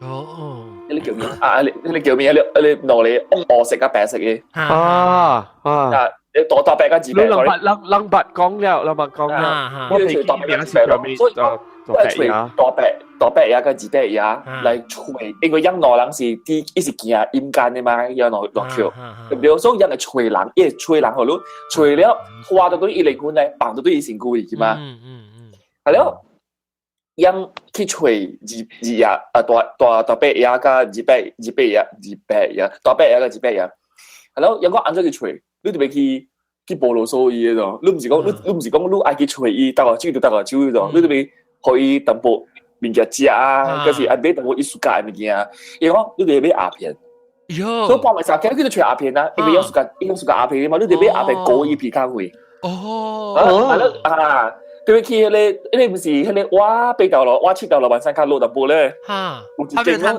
S1: 哦。
S2: 你叫咩啊？你叫咩？你攞嚟黃色啊、白色嘅。你大白嘅字白。
S3: 冷白講了，冷白講了。
S2: 我哋大白嘅字白咯，所以大白呀嘅字白呀嚟除，因為人內人是啲一時見陰間嘅嘛，有落橋。咁所以人係除人，一除人好咯，除了花到啲靈魂咧，綁到啲以前故嘅嘛。係咯。yang 去找字呀，大白呀個字白呀，大白呀個字白呀，係咯，有個按照去找，你特別去暴露所以嘅咯，你唔是講你愛去找伊，打個酒就打個酒嘅，你特別可以淡薄物件食啊，嗰時按買淡薄藝術家嘅物件啊，因為你特別買鴉片，所以幫埋曬，佢就找鴉片啊，因為藝術家鴉片嘛，你特別買鴉片過一批咖啡，係咯啊。對佢你唔是迄個挖8條路，挖7條路晚上卡路淡薄咧，有一間
S1: 鴉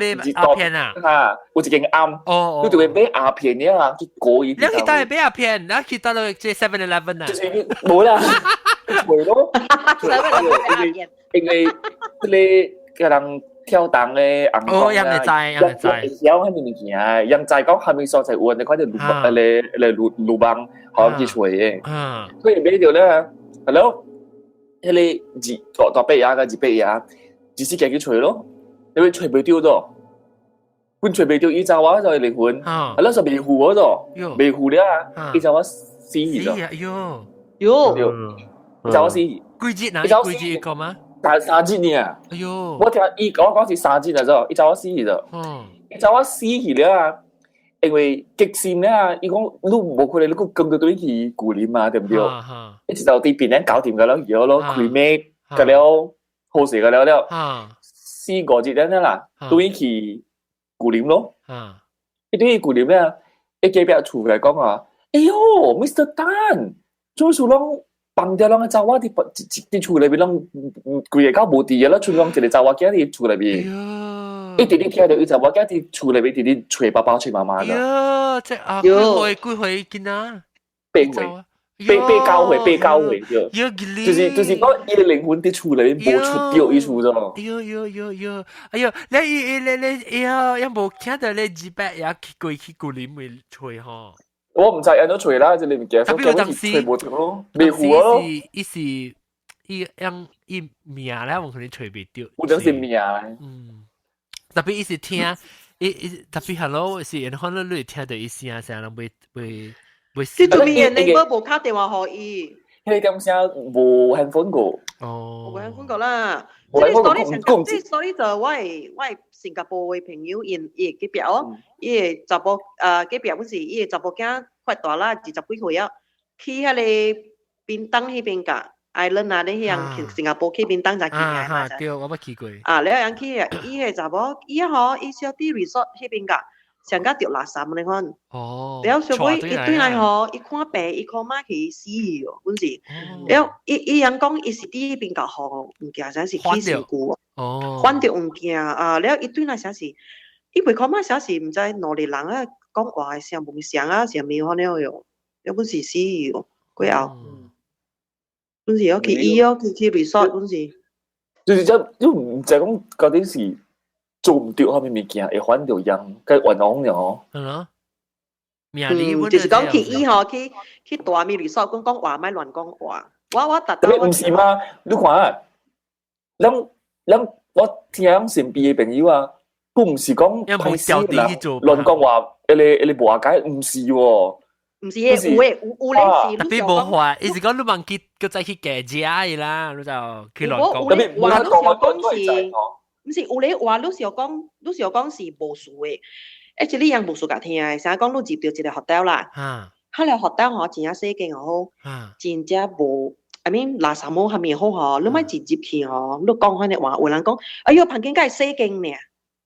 S1: 片啊，
S2: 有一間暗，你就會買鴉片嘅啊，去過一批。
S1: 你去到係買鴉片，你去到到即 7-Eleven 啊？
S2: 就是冇啦，除咯，因為你個人跳檔咧，
S1: 哦，人哋知，
S2: 有喺面件啊，人在講係咪所在換？你講就魯邦可以除嘅，所以買條咧，係咯。迄個字大白牙個字白牙，只是自己除咯，因為除唔掉咗，本除唔掉，伊就話就係靈魂，係咯就未糊嗰度，未糊咧，伊就話死咗，
S6: 喲，
S2: 就話死，
S1: 幾節啊？幾節講嗎
S2: ？3節呢？
S1: 哎呦，
S2: 我聽伊講是3節啊，咗，伊就話死咗，伊就話死去咧。因為極限咧，伊講你冇可能你個更多對去顧念嘛，對唔對？一直到啲邊咧搞掂㗎啦，而家咯佢咩㗎了，好食㗎了，4個節咧啦，對去顧念咯，一對去顧念咧，一幾邊出嚟講話，哎呦 ，Mr. Tan，做數啷幫掉啷個走啊啲厝裏邊啷佢而家冇地啦，厝啷一個走啊，幾啲厝裏邊。一直聽到伊就話，家啲厝裏邊直直捶爸爸捶媽媽
S1: 㗎。即啊，幾回見啊
S2: ？8回，就是講伊嘅靈魂啲厝裏邊冇出掉伊厝咗。
S1: 哎呦，你有冇聽到你字白也過去顧念會捶嗬？
S2: 我唔知按咗捶啦，就你唔記得，所以我捶冇掉咯，未糊咯。
S1: 伊是伊命咧，我可能捶未掉。
S2: 有陣是命。
S1: 特別伊是聽，特別 hello 是人可能你聽到伊聲聲人會。
S6: 你做咩人哋冇卡電話可以？
S2: 你點聲冇 handphone 個？
S6: 冇 handphone 個啦。即係所以就我新加坡嘅朋友，伊嗰邊哦，伊查甫嗰邊嗰時，伊查甫囝快大啦，20幾歲啊，去迄個邊東迄邊㗎。Island 啊，你喺新加坡去邊當就見嘅嘛？
S1: 對，我冇去過。
S6: 你有去啊？伊係查某，伊小啲 resort 迄邊㗎，上加掉垃圾你看。然後上尾伊對來伊看病，伊看媽佢死咗，嗰時。然後伊人講伊是啲邊個行物件，真是起事故。換掉物件啊！然後伊對來啥事？伊袂看媽啥事，唔知哪裡人啊講話係上夢想啊，上沒可能喲，有本事死咗，佢後。嗰時去醫咯，去 resort 嗰時，
S2: 就是都唔就係講嗰啲事做唔掉後面物件，會反掉人，跟運動嘅
S1: 嗬。
S6: 就是講去醫嗬，去大咪 resort 講話，咪亂講話。我特登。
S2: 唔是嘛？你看啊，我聽身邊嘅朋友啊，都唔是講
S1: 同事啦，
S2: 亂講話，你無解，唔是喎。
S6: 唔是有咧是，
S1: 特別無話，意思講你忘記個再去假假伊啦，你就佢亂講。
S6: 特別話，你時候講是，唔是有咧話，你時候講是無數嘅。actually 人無數甲聽嘅，成日講你入到一個 hotel 啦，佢個 hotel 嗬真正細間哦，真正無。I mean 垃圾冇下面好嗬，你咪直接去嗬，你講開嘅話，有人講，哎喲，旁邊梗係細間呢。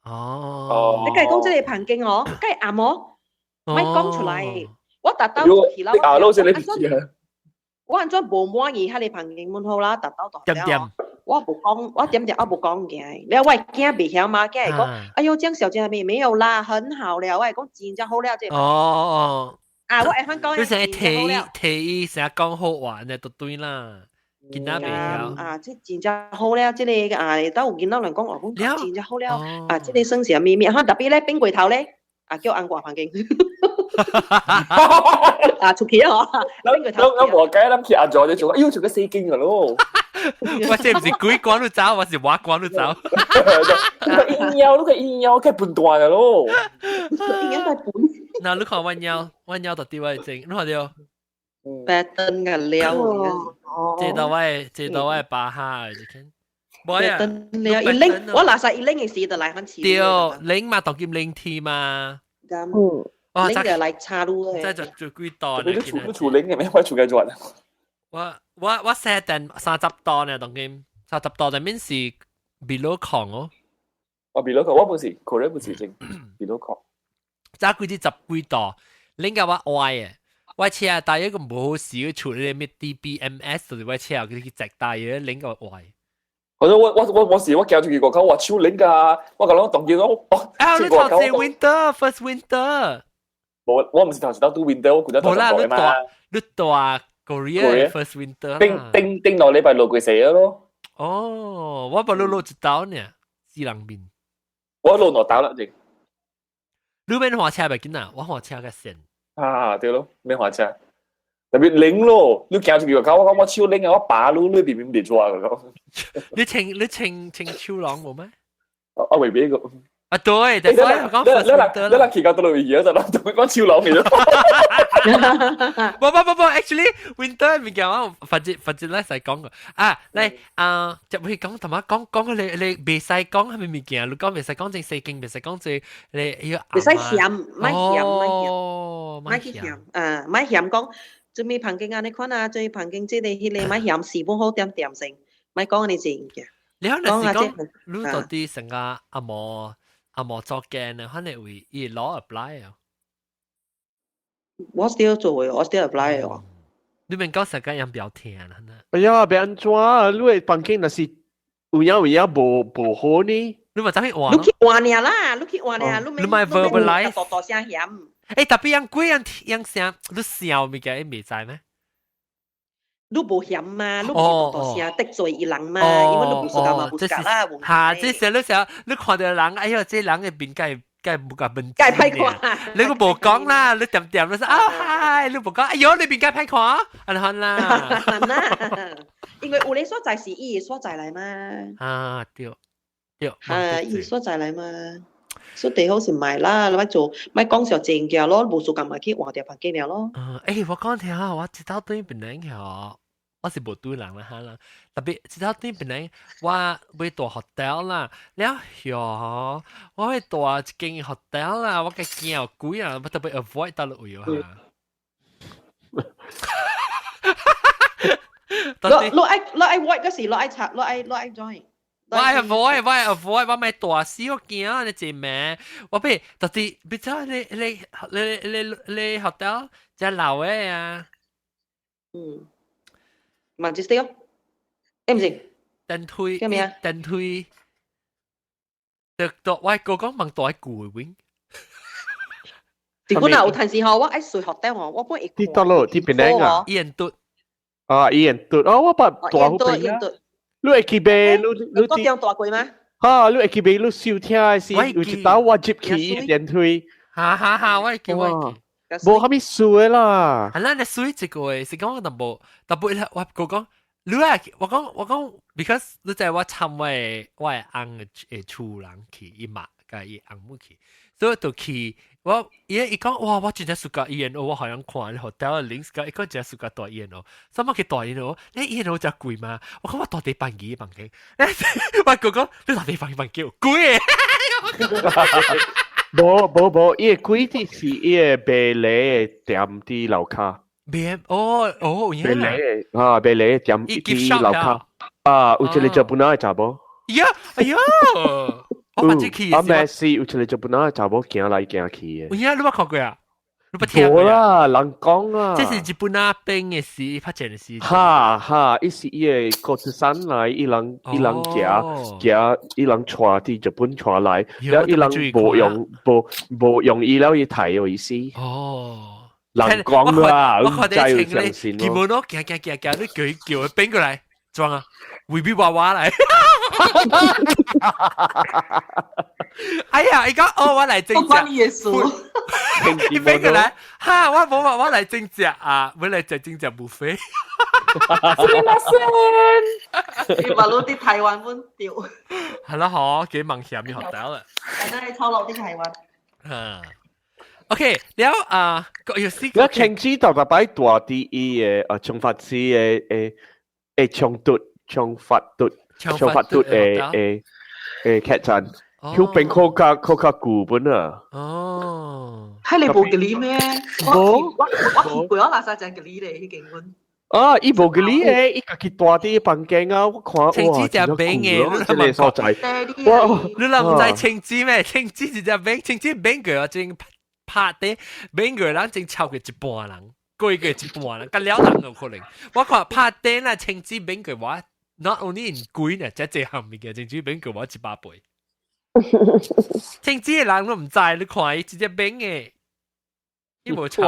S6: 哦，你梗係講即係旁邊哦，梗係暗哦，咪講出嚟。我特登去啦，我按咗無滿意，喺你旁邊門口啦，特登度了。我無講，我點我無講嘅。你話喂，驚未曉嘛？驚係講，哎呦，這樣小姐妹沒有啦，很好了。我係講真正好了，即係。
S1: 哦。啊，
S6: 我係翻講。
S1: 你成日提成日講好玩嘅，都對啦。見得未曉。
S6: 啊，即係真正好了，即係啊，都有見到人講我講真正好了。啊，即係生時咪咪，嚇特別咧冰櫃頭咧，啊叫按掛環境。啊，出去啊！
S2: 我和雞諗住阿咗你做，哎呦做咗4斤噶咯！
S1: 我這唔是鬼講都走，我是話講都走。
S2: 硬腰，佢半段噶咯。
S1: 嗱，你看彎腰到底位正，你看到？
S6: 白燈嘅料。
S1: 這到位巴哈就看。
S6: 白燈料，一拎我拿晒一拎嘅事就嚟翻錢。
S1: 對，拎嘛當劍拎ที嘛。
S6: 拎就嚟叉路
S1: 咧。即係就幾多
S2: 呢？你處拎嘅咩？我處嘅做啊！
S1: 我寫定30多呢，當劍30多就面是 below 扛哦。
S2: below 扛，我本是 correct 本是正 below 扛。
S1: 揸幾啲10幾多，拎嘅我歪嘅。我車但係一個唔好事，處理咩 DBMS 同我車嗰啲直大嘢拎個歪。
S2: 我時我叫住佢個口話超拎㗎，我講攞當見到
S1: 啊！你頭先 winter，first winter。
S2: 我唔是頭先都 winter， 我覺得頭先講嘛。
S1: 你大 Korea first winter。
S2: 叮到禮拜6佢死咗咯。
S1: 哦，我把路一刀呢，智能面。
S2: 我路落刀啦，正。
S1: 你免花車咪緊啊？我花車嘅線。
S2: 啊，對咯，免花車。特別拎咯，你行住佢個口，我超拎啊！我把路你邊邊做啊個。
S1: 你稱超郎冇咩？
S2: 我未俾個。
S1: 啊對，但係我講 first winter
S2: 啦。你企到到嚟而家就啦，同佢講超郎嚟咯。
S1: 不 ，actually winter 面嘅話，發節咧係講嘅啊，你就會講同埋講你未使講係咪面嘅？你講未使講正四經，未使講正你要
S6: 未使鹹，咪鹹，啊，咪鹹講。最尾旁經啊，你看啊，最旁經即係迄個買鹹時本好點性，咪講你正嘅。
S1: 你可能是講，你到底成個阿嬤做嘅呢？可能會以 law apply 啊。
S6: 我 still 做嘅，我 still apply 嘅。
S1: 你咪講成個人表聽啦，
S3: 哎呀，別安怎？你嘅旁經那是有影無好呢？
S1: 你咪走去換。
S6: 你去換呀啦，你去換呀，你
S1: 咪 verbalize。
S6: 大聲鹹。
S1: 誒，特別人貴人聲，你笑咪嘅，未知咩？
S6: 你無嫌嘛？你唔大聲得罪伊人嘛？因為你唔熟嘛，唔熟啦。
S1: 嚇！即係你看到人，哎呀，這人嘅面梗係冇咁文。
S6: 梗係歹看。
S1: 你個無講啦，你點你說啊嗨，你無講，哎呦，你面梗係歹看啊，係
S6: 啦。因為有啲所在是伊所在嚟嘛。
S1: 啊，對。
S6: 係伊所在嚟嘛。所以最好是買啦，你咪做，咪講上正嘅咯，無數咁咪去換條旁經了咯。
S1: 誒，我講聽下，我知道對邊人嘅，我是無對人啦嚇啦，特別知道對邊人，我會住 hotel 啦，了喲，我會住一間 hotel 啦，我嘅驚又貴啊，我特別 avoid 到落去啊。
S6: 落愛 avoid 嗰時，落愛插，落愛 join。
S1: 我 avoid，我咪大死我驚你知咩？我譬如到底，比如你 hotel 就老嘅啊。
S6: Manchester 咯，唔是？
S1: 電梯，
S6: 叫咩啊？
S1: 電梯，我講問大攰永。
S6: 如果嗱有陣時候我愛睡 hotel 我幫伊。
S3: 啲多咯，啲邊靚啊？
S1: 伊人嘟。
S3: 啊，伊人嘟，哦，我把大好邊啊。你會記俾你
S6: 嗰張大貴嗎？
S3: 嚇，你會記俾你少聽先，有一道我接起電梯。
S1: 哈，我記。
S3: 冇咁咪水啦。
S1: 係啦，你水一個誒，是講我特別我講，你啊，我講 ，because 你就係我參我係翁嘅厝人去伊嘛甲伊翁母去，所以就去我伊讲哇，我真係暑假 E&O， 我好像看 hotel 嘅 links 個，伊講真係暑假大 E&O， 所以我去大 E&O， 你 E&O 就貴嘛？我講我到底辦幾房間？我講你到底辦幾房間？貴誒！
S3: 冇，伊個貴啲是伊個白禮店啲樓卡。
S1: 別哦，
S3: 白禮啊，白禮店啲樓卡啊，有一個日本仔查某。
S1: 呀，哎呀！我唔知去。
S3: 啊，咩事？有一個日本仔查某行來行去嘅。
S1: 有影你捌看過啊？你捌聽過
S3: 啊？冇啦，人講啊。
S1: 這是日本仔邊嘅事，發展嘅事。
S3: 哈，伊是伊個國子山來，伊人行，伊人帶啲日本帶來，然後伊人冇用伊了伊睇嘅意思。
S1: 哦，
S3: 人講啦，
S1: 我看到
S3: 你
S1: 情你見冇咯，行，你叫佢邊個嚟裝啊？會比娃娃嚟。哎呀，伊講哦，我嚟整隻。
S6: 我關你嘅事。
S1: 你邊個嚟？哈，我冇話我嚟整隻啊，我嚟整隻buffet。
S6: すみません。你話攞啲台灣本掉。
S1: 係啦，嗬，幾夢想要學到啦。
S6: 係真係抄落啲台灣。
S1: 啊。OK，แล้ว有試過。
S3: แล้ว情緒特別擺大啲嘅長髮絲嘅長髮嘟嘅劇陣，佢變靠卡古本啊。
S1: 哦，
S6: 係你冇嘅哩咩？我背咗垃圾陣嘅哩嚟，勁本。
S3: 啊！伊無嘅哩誒，伊家己大啲房間啊，我看哇，
S1: 青枝只餅嘅，
S3: 真係所在。
S1: 哇！你諗唔知青枝咩？青枝是只餅，青枝餅佢我正拍啲餅佢人正抽佢一半人，貴佢一半人，咁了人有可能。我看拍啲啦，青枝餅佢話 not only in 貴呢，即係後面嘅青枝餅佢話100倍。青枝嘅人都唔知，你看伊只餅嘅，伊冇抽。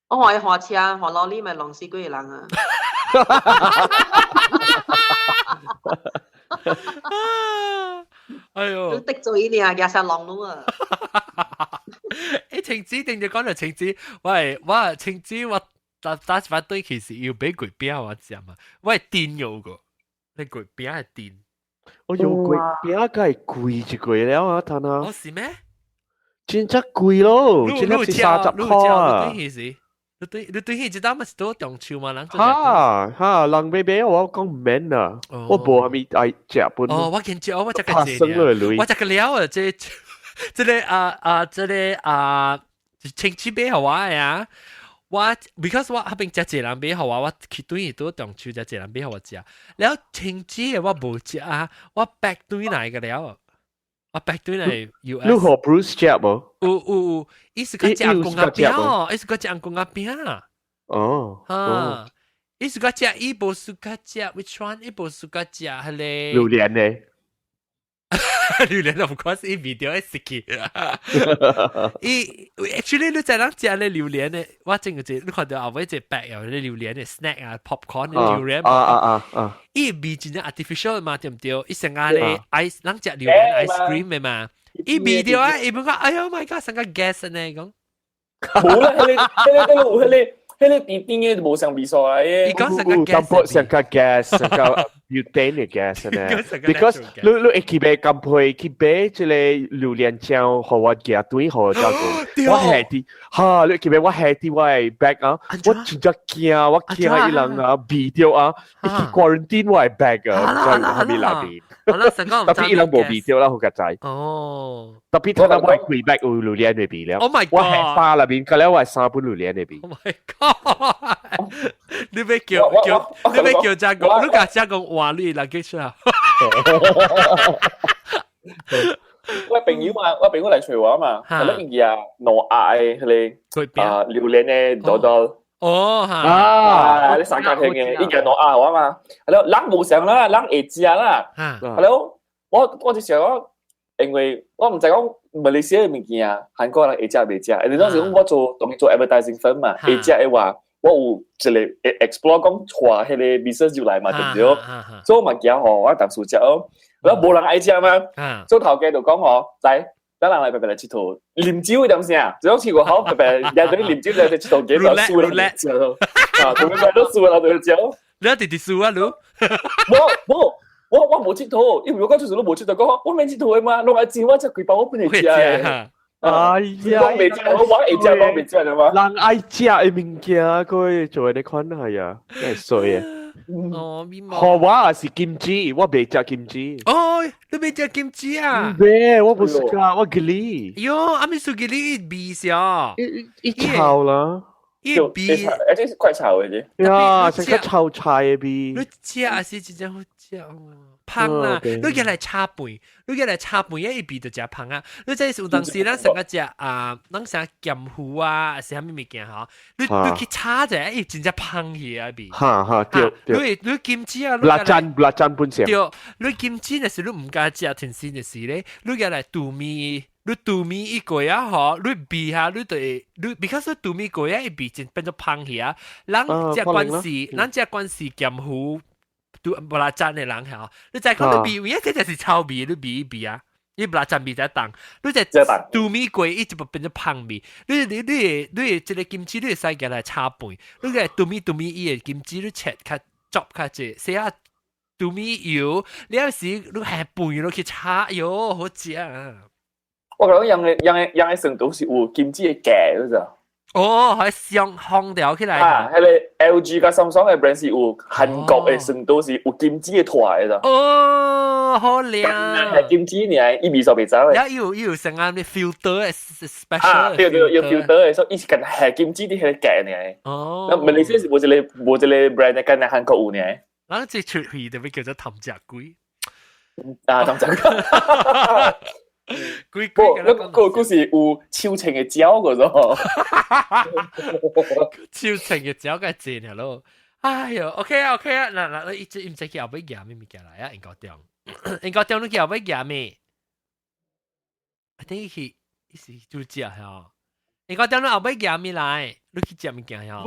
S6: 我話下車下攞呢咪浪死鬼嘅人啊！
S1: 哎呦，
S6: 滴咗呢啲啊，日晒浪咯啊！
S1: 誒，青子定就講到青子，喂，我青子我打一把對其實要俾鬼餅我知嘛，我係電有個，你鬼餅係電。
S3: 我用鬼餅梗係貴一貴了啊，睇下。
S1: 哦，是咩？
S3: 真係貴咯，真係是30塊啊！
S1: 你對佢知道乜事都中秋嘛？人
S3: 哈，人買我講唔免啊，我無係咪愛食本。
S1: 哦，我見我只個字，我只個了啊，這青子俾好啊呀！我 because 我後邊只隻人俾好啊，我佢對都中秋只隻人俾好我食，然後青子嘅我冇食啊，我白對嚟嘅了。我白對嚟 US。
S3: 你學 Bruce 食冇？
S1: 有，伊是個隻公鴨餅，伊是個隻公鴨餅。
S3: 哦。
S1: 啊，伊是個隻伊無是個隻 which one？伊無是個隻係咧。
S3: 榴蓮呢？
S1: 榴蓮 of course 伊 video 係食嘅。伊 actually 你在人食咧榴蓮咧，我整個隻你看到後尾隻白有咧榴蓮嘅 snack 啊 popcorn 嘅榴蓮。
S3: 啊。
S1: 伊味真係 artificial 嘛，對唔對？伊成日咧 ice 人食榴蓮 ice cream 嘅嘛。伊味道啊，伊唔講，哎呀 my god，成個 gas 呢講。
S2: 冇啦，迄個甜甜嘅無上味素啊！
S1: 伊講成個
S3: gas，成個 gas，成個 butane 嘅 gas 呢。Because 你會去買甘配，去買一個榴蓮醬，和我夾對和我照顧。我係啲，哈！你去買我係啲我係 bag 啊，我真係驚，我驚伊人啊，味道啊，一去 quarantine 我係 bag 啊，在後面裏邊。特別伊人無味道啦，好夾仔。
S1: 哦。
S3: 特別睇到我係貴 bag 有榴蓮嘅味了。
S1: Oh my god！
S3: 我係花裏邊，佢咧我係3本榴蓮嘅味。
S1: Oh my god！你俾叫咋講？你家咋講話你嚟幾出啊？
S2: 我朋友嚟隨我嘛，係咯，而家挪嗌佢哋榴蓮嘅多多。
S1: 哦，嚇！
S2: 你三角形嘅，而家挪嗌我嘛，係咯，冷冇上啦，冷會知啦，係咯，我就想講，因為我唔就講馬來西亞嘅物件啊，韓國人會食未食？你當時我做 advertising firm 嘛，會食嘅話。我有一個 explore 講帶迄個 business 入來嘛，對唔對？所以我咪驚吼，我當時食哦，然後無人愛食嘛，所以頭家就講吼，來，等人來白白來佚佗，啉酒會點先？只要試過好白白，日對啉酒來佚佗，幾多輸啦？啊，同佢買都輸啦，對唔對？
S1: 你一直輸啊，你？
S2: 冇，我冇佚佗，因為我講就是都冇佚佗，講我免佚佗嘅嘛，弄來錢我只幾包我本嚟食嘅。
S3: 哎呀，
S2: 我未食，我會食，我未食啦嘛。
S3: 人愛食嘅物件，佢做啲款係啊，真係衰啊！
S1: 哦，面膜。
S3: 我也是kimchi，我未食kimchi。
S1: 哦，你未食kimchi啊？
S3: 未，我不是噶，我gili。
S1: 喲，阿咪說gili 味少，
S3: 一炒啦。
S2: 一味，而且快炒嘅啫。
S3: 呀，成個炒菜嘅味。
S1: 你食還是真正好食哦。香啊！你入嚟炒飯，你入嚟炒飯一味就食香啊！你即係有當時咱成個食啊，咱成鹹糊啊，是蝦米物件嗬？你去炒者，真正香氣啊味。
S3: 哈，對。
S1: 你kimchi啊，
S3: 辣醬本身。
S1: 對，你kimchi那是你唔敢食天先嘅事咧，你入嚟杜米。你杜米一個啊，嗬，你味下你對你，because 杜米個啊，味真變咗香氣啊！咱食關係鹹糊。都不拉真嘅人嚇，你就係講到味味，這就是臭味，你味一味啊！你不拉真味就當，你就杜米貴一直變咗香味。你即個kimchi，你使嘅嚟炒飯，你個杜米伊嘅kimchi，你切較雜較濟，寫下杜米油，你有時你係飯落去炒，喲好食啊！
S2: 我講樣嘅成都是有kimchi嘅價嗰咋。
S1: 哦，係香調起來
S2: 啊！係你 LG 加 Samsung 嘅 brand 是有韓國嘅成都是有kimchi嘅台㗎。
S1: 哦，好靚！
S2: 係kimchi呢，一味就未走嘅。
S1: 有成啱啲 filter special。
S2: 啊，對，有 filter嘅，所以以前係kimchi啲係價呢。
S1: 哦。
S2: 咁馬來西亞是冇一個 brand 嘅，跟韓國有呢。
S1: 嗱，即出去就俾叫做氹隻龜。
S2: 啊，氹隻龜。嗰時有超情嘅椒嗰種，
S1: 超情嘅椒嘅正係咯。哎呀 ，OK 啊，嗱，你唔使叫後尾夾咩物件嚟啊？應該你叫後尾夾咩？我聽佢是做食嚇，應該你後尾夾咩嚟？你去食物件嚇？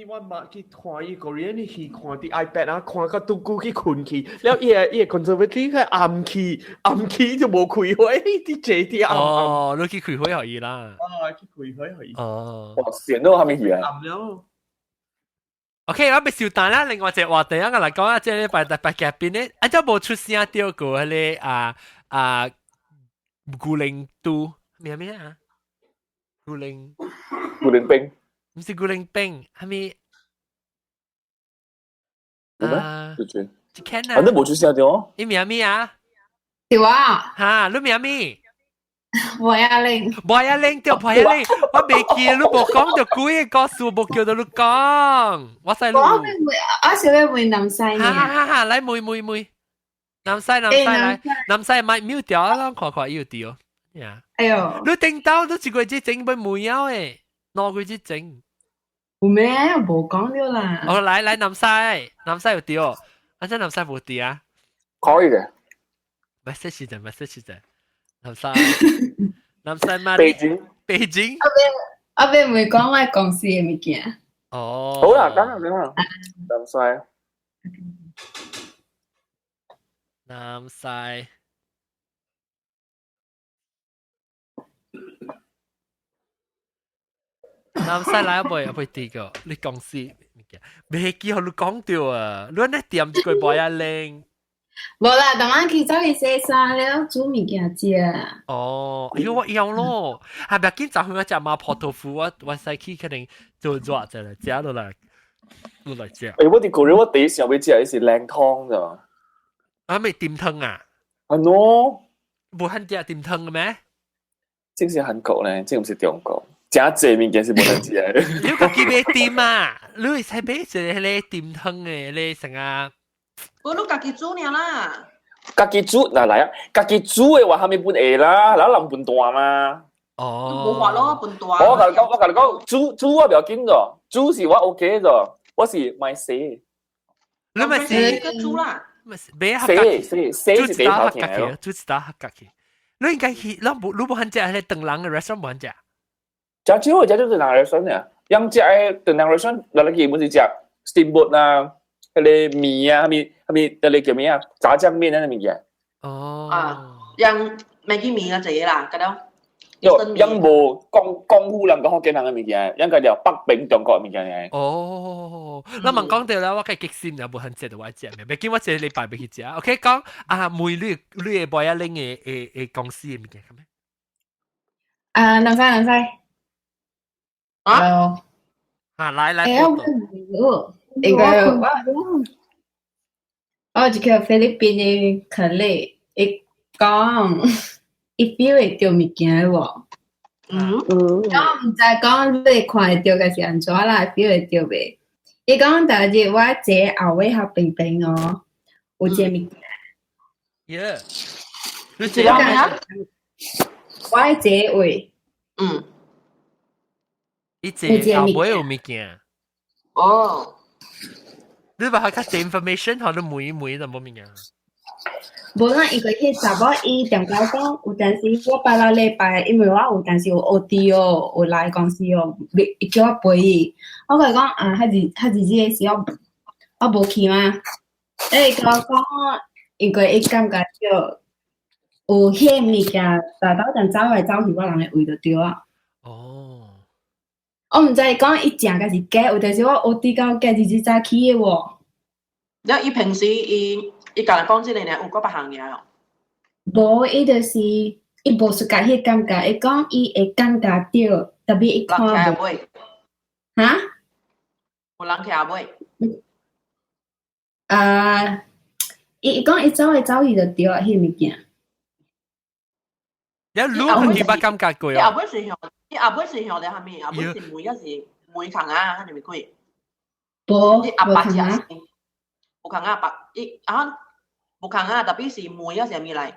S3: 我嘛去看伊個人去看啲 iPad 啊，看個都估去困去，แล้ว伊個 conservative 係暗去就冇開會，啲姐啲暗。
S1: 哦，你去開會可以啦。
S3: 哦，去開會可以。
S1: 哦。
S2: 哇，成都係咪嘢？
S3: 暗咗。
S1: OK，我俾小蛋啦。另外一個話題啊，我嚟講下即係拜夾邊咧，啊，就冇出聲掉過嗰啲古靈都咩啊？古靈
S2: 冰。
S1: 唔是古靈冰，係咪？
S2: 反正冇出聲咗。
S1: 你名咩啊？
S9: 條啊！
S1: 嚇，你名咩？
S9: 黃亞玲，
S1: 黃亞玲，對黃亞玲，我未記，你冇講就鬼嘅故事，我冇叫到你講。我細路。
S9: 我小嘅會南西嘅。
S1: 哈，嚟妹，南西嚟，南西咪秒掉啦，看要掉。
S9: 哎呦！
S1: 你頂到都似佢只整杯梅油誒，攞佢只整。
S9: 有咩？冇講咗啦。
S1: 哦，嚟南西有掉，啊真南西冇掉啊。
S2: 可以嘅。
S1: message 啫，南西嘛。北京。
S9: 我俾唔會講我公司嘅物件。
S1: 哦。
S2: 好啦，等啦，
S1: 南西。南西來一杯啲個，你公司未記好你講到啊，你呢點一個杯啊靚。
S9: 冇啦，等我去走去洗衫了，煮物件食。
S1: 哦，哎呦我要咯，係咪今早去我食麻婆豆腐，我使去肯定做咗啫啦，食到嚟食。
S2: 誒，我哋個人我第一時候會食係是靚湯咋。
S1: 啊，咪點湯啊？
S2: 係咯。
S1: 冇肯食點湯嘅咩？
S2: 這是韓國咧，這唔是中國。真濟物件是冇得食嘅。
S1: 你個叫咩店啊？你係買一個咧點湯嘅咧成啊？
S6: 我你家己煮呢啦。
S2: 家己煮嗱嚟啊！家己煮嘅話，係咪半夜啦？嗱，諗半段嘛。
S1: 哦。
S6: 冇話咯，半段。
S2: 我同你講，煮我唔要緊咗，煮是我 OK 咗，我是買死。
S1: 你咪死
S6: 個煮啦。
S2: 死是第一頭聽嘅。
S1: 煮一打客家嘅。你應該去，你冇肯食係鄧冷嘅 restaurant 冇肯食。
S2: 食少就鄧冷 restaurant 啊，飲食嘅鄧冷 restaurant，嗱你基本是食 steamboat 啊。嗰啲麵啊，係咪嗰啲叫咩啊？炸醬麵嗰啲物件。
S1: 哦。
S6: 啊，用Maggi 麵嘅仔啦，嗰度。
S2: 因無江湖人個福建人嘅物件，因個條北平中國嘅物件嚟。
S1: 哦，那問講到啦，我嘅激心有冇肯食到我食咩？畢竟我這禮拜未去食。OK， 講妹你嘅買一拎嘅公司嘅物件咁咩？
S10: 兩塊。啊，
S1: 來。
S10: 應該我一個菲律賓嘅colleague，伊講。伊 feel 會到物件喎，我唔知講你看會到嘅是安怎啦 ，feel 會到未？伊講第日我坐後尾後邊邊哦，有一個物件。
S1: 你坐咩啊？
S10: 我坐位。
S1: 伊坐後尾有物件。
S10: 哦。
S1: 你話佢較多 information，可能每就冇物件。
S10: 無啦，伊個迄查某伊點解講有陣時我拜六禮拜，因為我有陣時有 OT 哦，有來公司哦，伊叫我陪伊，我甲伊講迄日嘅時候我無去嘛，伊甲我講，因為伊感覺着有迄物件，大家陣走來走去，我人會為着對啊。哦。我毋知伊講伊正甲是假，有陣時我 OT 到假日早起嘅喎。
S6: 那伊平時伊甲人講即個呢，有個別行嘢哦。
S10: 無，伊就是伊無出家迄感覺，伊講伊會感覺到，特別伊看無。哈？
S6: 有人徛尾。
S10: 伊講伊走來走去就對啊，迄物件。
S1: 你擼佢捌感覺過啊？
S6: 伊後尾是向咧下面，後尾是每一時每行啊，係咪佢？
S10: 無
S6: 白隻啊。有空啊，白伊有空啊，特別是每一時咪嚟。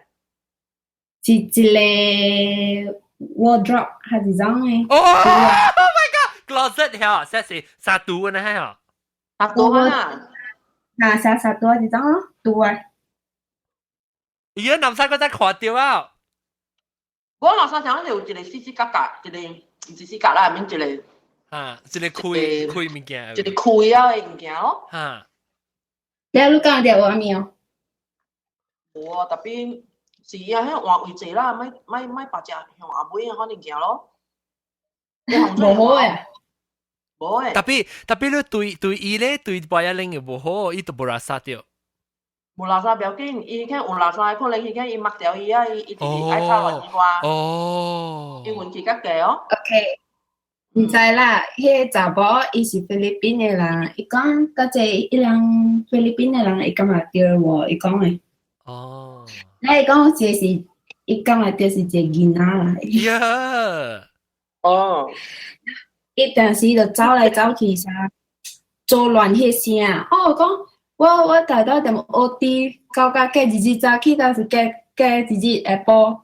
S10: 是一個 wardrobe 還是怎嘅？
S1: 哦 ，Oh my God，closet 嚇，即係沙杜嘅咧嚇。
S6: 沙杜啊！
S10: 沙杜係怎咯？杜啊！
S1: 而家南山嗰隻看掉啊！
S6: 我南山上有一個絲絲格格，一個唔是絲格啦，面一個一
S1: 個開物件，
S6: 一個開啊嘅物件咯。
S10: 你講掉我未？
S6: 無啊，特別是啊，迄換位置啦，咪白隻向後尾可能行咯。
S10: 無好誒，
S6: 無誒。
S1: 特別你對伊咧對擺一拎嘅無好，伊都無垃圾掉。
S6: 無垃圾不要緊，伊睇有垃圾，可能伊睇伊抹掉伊啊，伊就是愛擦落去話。哦。伊運氣較低哦。
S10: OK。唔知啦，迄查某伊是菲律賓嘅人，伊講嗰隻伊人菲律賓嘅人，伊感覺對喎，伊講嘅。哦。咧伊講這是伊感覺對是一個囡仔啦。
S1: 呀。
S10: 哦。伊當時就走來走去啥，做亂迄聲。哦，講我大到點 OT， 到日日早起到是日日下晡，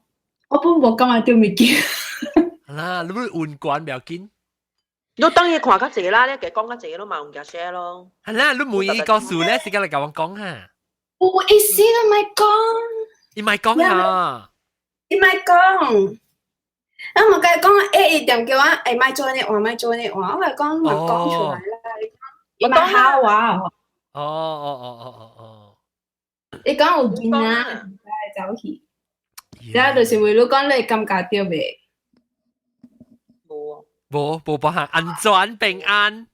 S10: 我本無感覺對物件。
S1: 啦，你運慣不要緊。
S6: 你當然看較濟啦，你嘅講較濟咯嘛，用架車咯。
S1: 係啦，你每一個數咧，時間嚟甲我講下。
S10: 有意思都咪講。
S1: 伊咪講下。
S10: 伊咪講。啊，我甲伊講，伊點叫我咪做呢話，咪做呢話，我講咪講出來啦。伊咪考我。哦。你講有見啊？走去。然後就是為咗講你感覺到未？
S1: 無包含安全平安。
S10: 你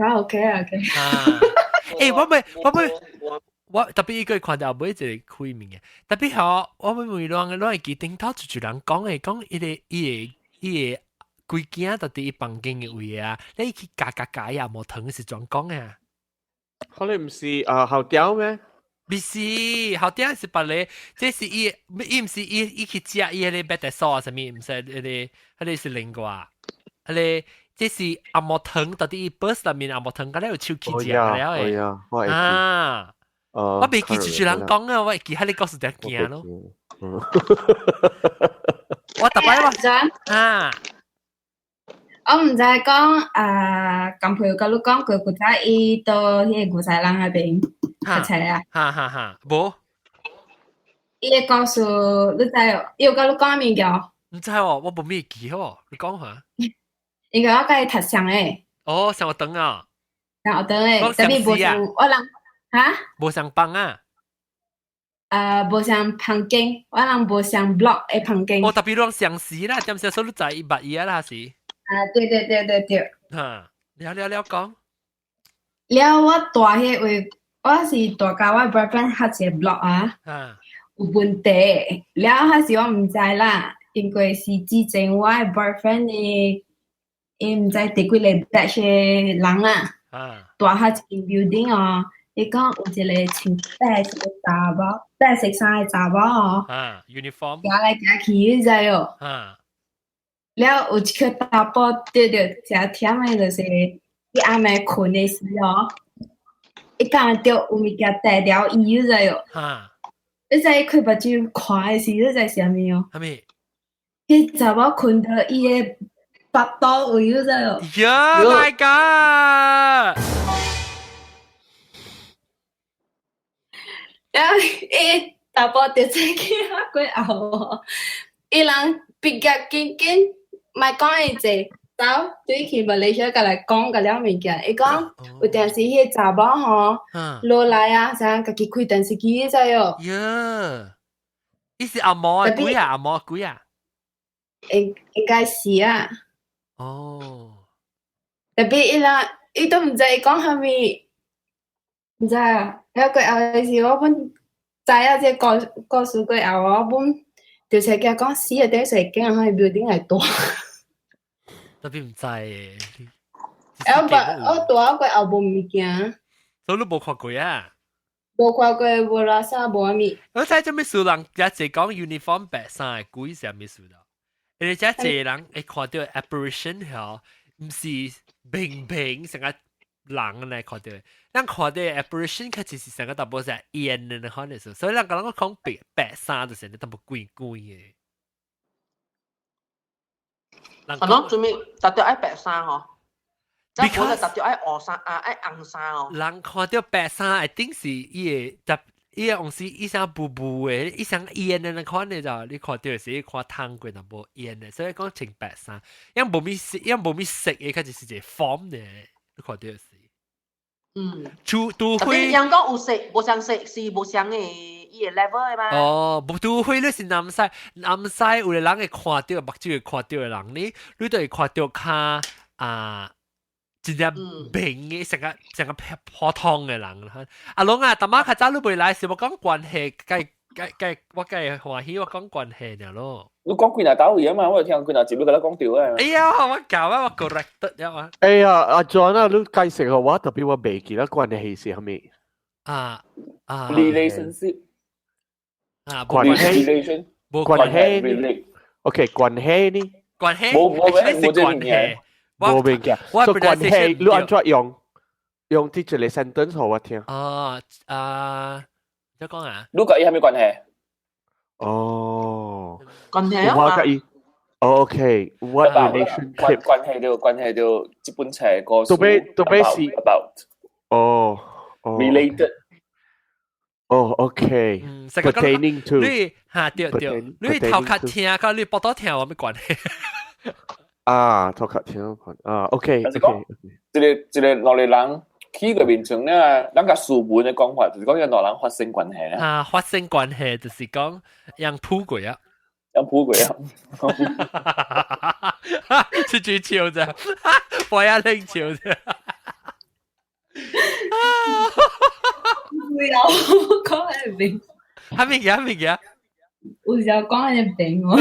S10: 講 OK。
S1: 我特別一個看到每一個開面嘅，特別係我每兩記頂頭就人講伊個規件到底房間嘅位啊，你去加啊，無糖是怎講啊？
S3: 可能唔是後調咩？
S1: 唔是後調是別咧，這是伊唔是伊去食伊個白帶sauce什麼，唔是迄是另外。咧，這是阿莫藤到底 burst 裏面阿莫藤，嗰啲有手機食了誒。啊，我未記住人講啊，我會記喺你告訴大家咯。我特別話
S10: 我唔知講咁朋友甲你講佢古仔伊到迄個古仔人那邊一齊啊。
S1: 哈，無。
S10: 伊會告訴你知哦，伊有甲你講物件。
S1: 唔知喎，我冇咩記喎，你講下。
S10: 因為我甲伊讀上誒。
S1: 哦，上學堂啊。
S10: 上學堂誒，特別無上我人嚇。
S1: 無上班啊。
S10: 無像旁經，我人無像 block 嘅旁經。
S1: 哦，特別攏相似啦，點解所以在100啦是？
S10: 對。
S1: 嚇，了講。
S10: 了我大迄位，我是大家我 boyfriend 合一個 block 啊。有問題，了還是我唔知啦，因為是之前我嘅 boyfriend 嘅，伊唔知第幾個 batch 嘅人啊。大合一個 building 哦。伊講有一個穿白色嘅查某，白色衫嘅查某哦
S1: ，uniform，
S10: 行來行去，你知哦。了有一個查甫對着誠忝嘅，就是伊暗暝困嘅時哦，伊感覺有物件帶了伊，你知哦。你知伊開目睭看嘅時，你知啥物哦？啥物？迄查某困到伊嘅腹肚位，你知哦。
S1: Yeah, my God！
S10: 伊大波就出去遐過後哦，伊人畢業緊，莫講伊濟，走對去馬來西亞甲來講個了物件，伊講有陣時迄查某吼落來啊，啥家己開電視機，你知哦？
S1: 伊是阿嬷啊，鬼啊，阿嬷鬼啊？
S10: 應該是啊。
S1: 哦。
S10: 特別伊人伊都唔知伊講啥物，唔知啊。了過後嘅時，我本知影這故事過後，我本就成日講死啊！頂世驚喺 building 係大，
S1: 特別唔知誒。
S10: 我大過後無物件，
S1: 所以你無看過啊？
S10: 無看過，無垃圾，無物。
S1: 我睇做咩事人一直講 uniform 白衫嘅鬼是咩事咯？而且這人會看到 apparition 嗬，唔是平成個人來看到。咱看到 apparition 佢就是成個大部係煙嘅可能，所以咱講講白衫就是你淡薄貴嘅。
S6: 係咯，做咩特別愛白衫嗬？即係本來特別愛黃衫啊，愛紅衫哦。
S1: 人看到白衫一定是伊個往時伊想布布嘅，伊想煙嘅可能就你看到是看湯過淡薄煙嘅，所以講穿白衫，因無咪色嘅，佢就是一個 form 嘅，你看到是。都會
S6: 人講有色，無相色是無相嘅伊個 level 嘅嘛。
S1: 哦，都會你是南西有個人會看到，目睭會看到嘅人，你都會看到卡真正平嘅成個普通嘅人。阿龍啊，大媽較早你未來是冇講關係，我歡喜我講關係嘅咯。
S2: 你講幾哪單位啊嘛？我聽幾哪節目佢都講掉啊。
S1: 哎呀，我教啊，我 correct 咗啊。
S3: 哎呀，阿 John 啊，你介紹嘅話特別我未記得關係係咩
S2: ？relationship
S3: 關係 ，OK 關係呢？
S1: 關係
S2: 冇關係，
S3: 冇明嘅。所以關係你按怎用啲一個 sentence 俾我聽。
S1: 點講啊？
S2: 你講伊係咩關係？
S3: 哦，
S6: 關係啊！
S3: 我介意。OK，what relationship？
S2: 關係到基本上個
S3: 都俾是
S2: about related。
S3: 哦 ，OK，pertaining to。
S1: 你嚇對，你頭殼聽，佢你報道聽有咩關係？
S3: 頭殼聽OK。
S2: 一個落嚟人。佢個面上咧，咱個書本嘅講法就是講有兩人發生關係啦。
S1: 發生關係就是講讓鋪過啊，出去笑啫，我也拎笑啫。
S10: 會有講係明，
S1: 係咩嘅？
S10: 有時候講係明喎。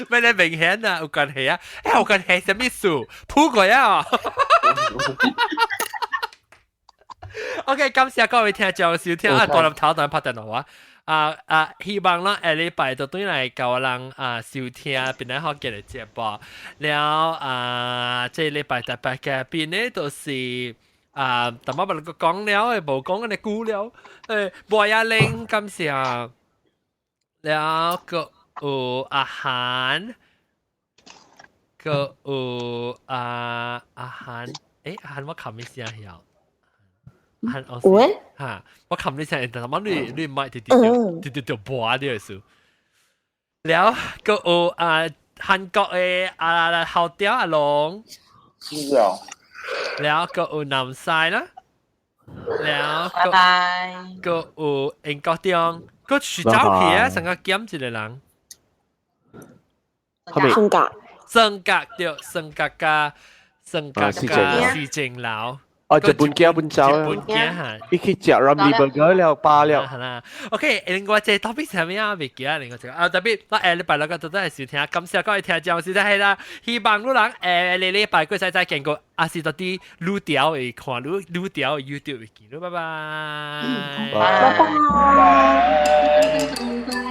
S1: 咩你明顯啊？有關係啊？有關係係咩事？鋪過啊！OK， 感謝各位聽眾收聽啊！大粒頭當拍電話希望啦下禮拜就對嚟教人收聽邊啲好嘅嚟節目。了這禮拜特別嘅邊呢都是但係我哋講了冇講嘅故了博雅玲感謝了個有阿涵個有阿涵阿涵我琴日先係有。
S8: 喂，
S1: 我琴日先，但係你唔係條播啲嘢แล้วก็韓國嘅後調阿龍，แล้วก็男仔啦，了，
S11: 拜拜。
S1: 個有英國中，個徐走去啊，成個減一個人。
S8: 性格。
S1: 性格對，性格加市政樓。
S3: 哦，就半家半走啊！一起食 Ramly Burger 了，罷了。
S1: 係啦。OK，另外一個 topic 係咩啊？未記啊，另外一個特別，我禮拜六個都係收聽，感謝各位聽眾，實在係啦。希望你人禮拜過再見過，還是到啲錄條會看錄條 YouTube 會見，拜拜。
S8: 拜拜。